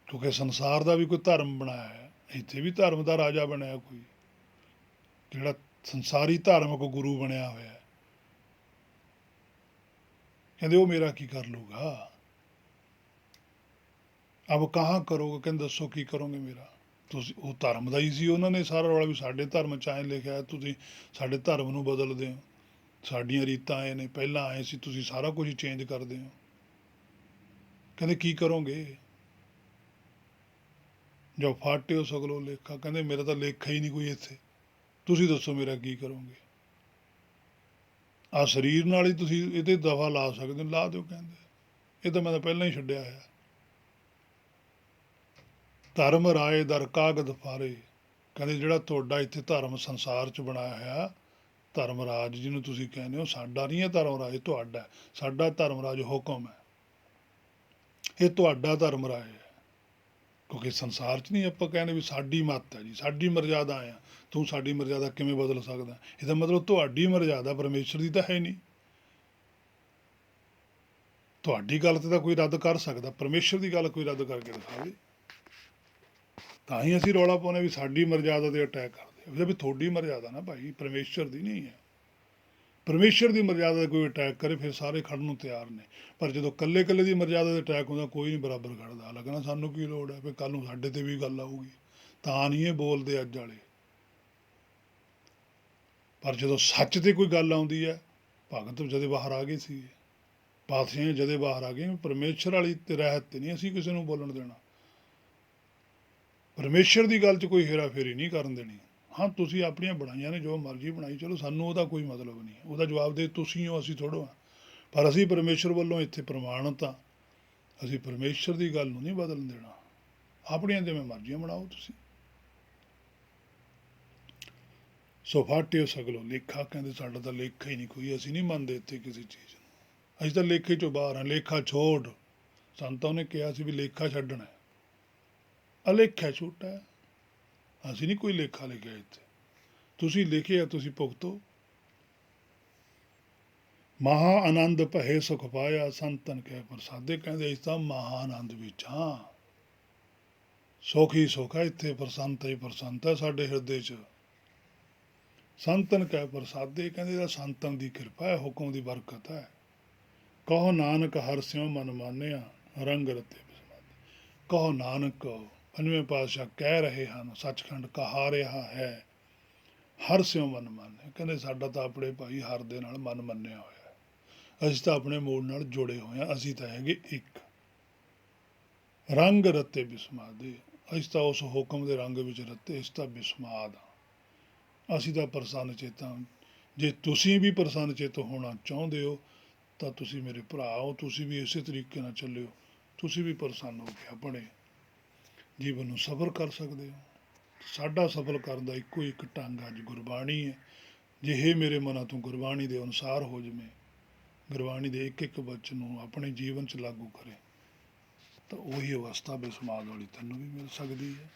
ਕਿਉਂਕਿ ਸੰਸਾਰ ਦਾ ਵੀ ਕੋਈ ਧਰਮ ਬਣਾਇਆ ਹੈ, ਇੱਥੇ ਵੀ ਧਰਮ ਦਾ ਰਾਜਾ ਬਣਿਆ ਕੋਈ, ਜਿਹੜਾ ਸੰਸਾਰੀ ਧਾਰਮਿਕ ਗੁਰੂ ਬਣਿਆ ਹੋਇਆ। ਕਹਿੰਦੇ ਉਹ ਮੇਰਾ ਕੀ ਕਰ ਲੂਗਾ। ਅਬ ਕਹਾਂ ਕਰੋਗੇ, ਕਹਿੰਦੇ ਦੱਸੋ ਕੀ ਕਰੋਗੇ ਮੇਰਾ। ਤੁਸੀਂ ਉਹ ਧਰਮ ਦਾ ਹੀ ਸੀ, ਉਹਨਾਂ ਨੇ ਸਾਰਾ ਰੌਲਾ ਵੀ ਸਾਡੇ ਧਰਮ 'ਚ ਐਂ ਲਿਖਿਆ ਹੈ, ਤੁਸੀਂ ਸਾਡੇ ਧਰਮ ਨੂੰ ਬਦਲਦੇ ਹੋ, ਸਾਡੀਆਂ ਰੀਤਾਂ ਆਏ ਨੇ, ਪਹਿਲਾਂ ਆਏ ਸੀ, ਤੁਸੀਂ ਸਾਰਾ ਕੁਝ ਚੇਂਜ ਕਰਦੇ ਹੋ। ਕਹਿੰਦੇ ਕੀ ਕਰੋਗੇ? ਜੋ ਫਾਟੇ ਹੋ ਸਗਲੋ ਲੇਖਾ, ਕਹਿੰਦੇ ਮੇਰਾ ਤਾਂ ਲੇਖਾ ਹੀ ਨਹੀਂ ਕੋਈ ਇੱਥੇ, ਤੁਸੀਂ ਦੱਸੋ ਮੇਰਾ ਕੀ ਕਰੋਗੇ? ਆਹ ਸਰੀਰ ਨਾਲ ਹੀ ਤੁਸੀਂ ਇਹਦੇ ਦਫਾ ਲਾ ਸਕਦੇ ਹੋ, ਲਾ ਦਿਓ। ਕਹਿੰਦੇ ਇਹ ਤਾਂ ਮੈਂ ਤਾਂ ਪਹਿਲਾਂ ਹੀ ਛੱਡਿਆ ਹੋਇਆ। ਧਰਮ ਰਾਏ ਦਰ ਕਾਗਦ ਫਾਰੇ, ਕਹਿੰਦੇ ਜਿਹੜਾ ਤੁਹਾਡਾ ਇੱਥੇ ਧਰਮ ਸੰਸਾਰ 'ਚ ਬਣਾਇਆ ਹੋਇਆ ਧਰਮ ਰਾਜ ਜਿਹਨੂੰ ਤੁਸੀਂ ਕਹਿੰਦੇ ਹੋ, ਸਾਡਾ ਨਹੀਂ ਹੈ ਧਰਮ ਰਾਜ, ਤੁਹਾਡਾ ਹੈ। ਸਾਡਾ ਧਰਮ ਰਾਜ ਹੁਕਮ ਹੈ, ਇਹ ਤੁਹਾਡਾ ਧਰਮ ਰਾਜ ਹੈ। ਕਿਉਂਕਿ ਸੰਸਾਰ 'ਚ ਨਹੀਂ ਆਪਾਂ ਕਹਿੰਦੇ ਵੀ ਸਾਡੀ ਮੱਤ ਹੈ ਜੀ, ਸਾਡੀ ਮਰਜ਼ਾਦਾ ਆ, ਤੂੰ ਸਾਡੀ ਮਰਜ਼ਾਦਾ ਕਿਵੇਂ ਬਦਲ ਸਕਦਾ? ਇਹਦਾ ਮਤਲਬ ਤੁਹਾਡੀ ਮਰਜ਼ਾਦਾ ਪਰਮੇਸ਼ਰ ਦੀ ਤਾਂ ਹੈ ਨਹੀਂ। ਤੁਹਾਡੀ ਗੱਲ ਤੇ ਤਾਂ ਕੋਈ ਰੱਦ ਕਰ ਸਕਦਾ, ਪਰਮੇਸ਼ਰ ਦੀ ਗੱਲ ਕੋਈ ਰੱਦ ਕਰਕੇ ਦਿਖਾਵੇ। ਤਾਂ ਹੀ ਅਸੀਂ ਰੌਲਾ ਪਾਉਂਦੇ ਵੀ ਸਾਡੀ ਮਰਜ਼ਾਦਾ ਤੇ ਅਟੈਕ ਕਰਦੇ, ਵੀ ਤੁਹਾਡੀ ਮਰਜ਼ਾਦਾ ਨਾ ਭਾਈ, ਪਰਮੇਸ਼ਰ ਦੀ ਨਹੀਂ ਹੈ। ਪਰਮੇਸ਼ਰ ਦੀ ਮਰਜ਼ਾਦਾ ਤੇ ਕੋਈ ਅਟੈਕ ਕਰੇ ਫਿਰ ਸਾਰੇ ਖੜਨ ਨੂੰ ਤਿਆਰ ਨੇ, ਪਰ ਜਦੋਂ ਕੱਲੇ ਕੱਲੇ ਦੀ ਮਰਜ਼ਾਦਾ ਤੇ ਅਟੈਕ ਹੁੰਦਾ ਕੋਈ ਨਹੀਂ ਬਰਾਬਰ ਖੜਦਾ। ਲੱਗਣਾ ਸਾਨੂੰ ਕੀ ਲੋੜ ਹੈ, ਫਿਰ ਕੱਲ ਨੂੰ ਸਾਡੇ ਤੇ ਵੀ ਗੱਲ ਆਊਗੀ, ਤਾਂ ਨਹੀਂ ਇਹ ਬੋਲਦੇ ਅੱਜ ਵਾਲੇ। ਪਰ ਜਦੋਂ ਸੱਚ ਤੇ ਕੋਈ ਗੱਲ ਆਉਂਦੀ ਹੈ, ਭਗਤ ਜਦੇ ਬਾਹਰ ਆ ਗਏ ਸੀ, ਪਾਤਸ਼ਾਹ ਜਦੇ ਬਾਹਰ ਆ ਗਏ। ਪਰਮੇਸ਼ਰ ਵਾਲੀ ਤੇ ਰਹਿਤ ਤੇ ਨਹੀਂ ਅਸੀਂ ਕਿਸੇ ਨੂੰ ਬੋਲਣ ਦੇਣਾ, ਪਰਮੇਸ਼ਰ ਦੀ ਗੱਲ 'ਚ ਕੋਈ ਹੇਰਾ ਫੇਰੀ ਨਹੀਂ ਕਰਨ ਦੇਣੀ। ਹਾਂ ਤੁਸੀਂ ਆਪਣੀਆਂ ਬਣਾਈਆਂ ਨੇ, ਜੋ ਮਰਜ਼ੀ ਬਣਾਈ ਚਲੋ, ਸਾਨੂੰ ਉਹਦਾ ਕੋਈ ਮਤਲਬ ਨਹੀਂ, ਉਹਦਾ ਜਵਾਬ ਦੇ ਤੁਸੀਂ ਹੋ, ਅਸੀਂ ਥੋੜ੍ਹਾ ਹਾਂ। ਪਰ ਅਸੀਂ ਪਰਮੇਸ਼ਰ ਵੱਲੋਂ ਇੱਥੇ ਪ੍ਰਮਾਣਿਤ ਹਾਂ, ਅਸੀਂ ਪਰਮੇਸ਼ਰ ਦੀ ਗੱਲ ਨੂੰ ਨਹੀਂ ਬਦਲਣ ਦੇਣਾ। ਆਪਣੀਆਂ ਜਿਵੇਂ ਮਰਜ਼ੀਆਂ ਬਣਾਓ ਤੁਸੀਂ। ਸੋ ਫਾਟਿਓ ਸਗਲੋਂ ਲੇਖਾ, ਕਹਿੰਦੇ ਸਾਡਾ ਤਾਂ ਲੇਖਾ ਹੀ ਨਹੀਂ ਕੋਈ, ਅਸੀਂ ਨਹੀਂ ਮੰਨਦੇ ਇੱਥੇ ਕਿਸੇ ਚੀਜ਼ ਨੂੰ, ਅਸੀਂ ਤਾਂ ਲੇਖੇ 'ਚੋਂ ਬਾਹਰ ਹਾਂ। ਲੇਖਾ ਛੋੜ, ਸੰਤਾਂ ਨੇ ਕਿਹਾ ਸੀ ਵੀ ਲੇਖਾ ਛੱਡਣਾ, ਅਲੇਖਾ ਛੋਟਾ ਹੈ, ਅਸੀਂ ਨਹੀਂ ਕੋਈ ਲੇਖਾ ਲਿਖਿਆ ਇੱਥੇ, ਤੁਸੀਂ ਲਿਖਿਆ ਤੁਸੀਂ ਭੁਗਤੋ। ਮਹਾ ਆਨੰਦ ਭਏ ਸੁਖ ਪਾਇਆ, ਸੰਤਨ ਕਹਿ ਪ੍ਰਸਾਦੇ, ਕਹਿੰਦੇ ਇਸ ਤਾਂ ਮਹਾ ਆਨੰਦ ਵਿੱਚ ਹਾਂ, ਸੁਖ ਹੀ ਸੁਖ ਹੈ ਇੱਥੇ, ਪ੍ਰਸੰਨਤਾ ਹੀ ਪ੍ਰਸੰਨਤਾ ਹੈ ਸਾਡੇ ਹਿਰਦੇ 'ਚ। ਸੰਤਨ ਕਹਿ ਪ੍ਰਸਾਦੇ, ਕਹਿੰਦੇ ਇਹਦਾ ਸੰਤਨ ਦੀ ਕਿਰਪਾ ਹੈ, ਹੁਕਮ ਦੀ ਬਰਕਤ ਹੈ। ਕਹੋ ਨਾਨਕ ਹਰਿ ਸਿਉ ਮਨ ਮਾਨਿਆ, ਰੰਗ ਰਤੇ ਬਿਸਮਾਦੇ, ਕਹੋ ਨਾਨਕ ਪੰਜਵੇਂ ਪਾਤਸ਼ਾਹ ਕਹਿ ਰਹੇ ਹਨ, ਸੱਚਖੰਡ ਕਹਾ ਰਿਹਾ ਹੈ, ਹਰਿ ਸਿਉ ਮਨ ਮਾਨਿਆ, ਕਹਿੰਦੇ ਸਾਡਾ ਤਾਂ ਆਪਣੇ ਭਾਈ ਹਰ ਦੇ ਨਾਲ ਮਨ ਮੰਨਿਆ ਹੋਇਆ, ਅਸੀਂ ਤਾਂ ਆਪਣੇ ਮੂਲ ਨਾਲ ਜੁੜੇ ਹੋਏ ਹਾਂ, ਅਸੀਂ ਤਾਂ ਹੈਗੇ ਇੱਕ। ਰੰਗ ਰਤੇ ਬਿਸਮਾਦੇ, ਅਸੀਂ ਤਾਂ ਉਸ ਹੁਕਮ ਦੇ ਰੰਗ ਵਿੱਚ ਰਤੇ, ਅਸੀਂ ਤਾਂ ਬਿਸਮਾਦ ਹਾਂ, ਅਸੀਂ ਤਾਂ ਪ੍ਰਸੰਨ ਚੇਤ ਹਾਂ। ਜੇ ਤੁਸੀਂ ਵੀ ਪ੍ਰਸੰਨ ਚੇਤ ਹੋਣਾ ਚਾਹੁੰਦੇ ਹੋ ਤਾਂ ਤੁਸੀਂ ਮੇਰੇ ਭਰਾ ਹੋ, ਤੁਸੀਂ ਵੀ ਇਸੇ ਤਰੀਕੇ ਨਾਲ ਚੱਲਿਓ, ਤੁਸੀਂ ਵੀ ਪ੍ਰਸੰਨ ਹੋ ਕੇ ਆਪਣੇ ਜੀਵਨ ਨੂੰ ਸਫਲ ਕਰ ਸਕਦੇ ਹੋ। ਸਾਡਾ ਸਫਲ ਕਰਨ ਦਾ ਇੱਕੋ ਇੱਕ ਢੰਗ ਅੱਜ ਗੁਰਬਾਣੀ ਹੈ। ਜੇ ਇਹ ਮੇਰੇ ਮਨਾਂ ਤੋਂ ਗੁਰਬਾਣੀ ਦੇ ਅਨੁਸਾਰ ਹੋ ਜਾਵੇ, ਗੁਰਬਾਣੀ ਦੇ ਇੱਕ ਇੱਕ ਬਚਨ ਨੂੰ ਆਪਣੇ ਜੀਵਨ 'ਚ ਲਾਗੂ ਕਰੇ, ਤਾਂ ਉਹੀ ਅਵਸਥਾ ਬਿਸਮਾਦ ਵਾਲੀ ਤੈਨੂੰ ਵੀ ਮਿਲ ਸਕਦੀ ਹੈ।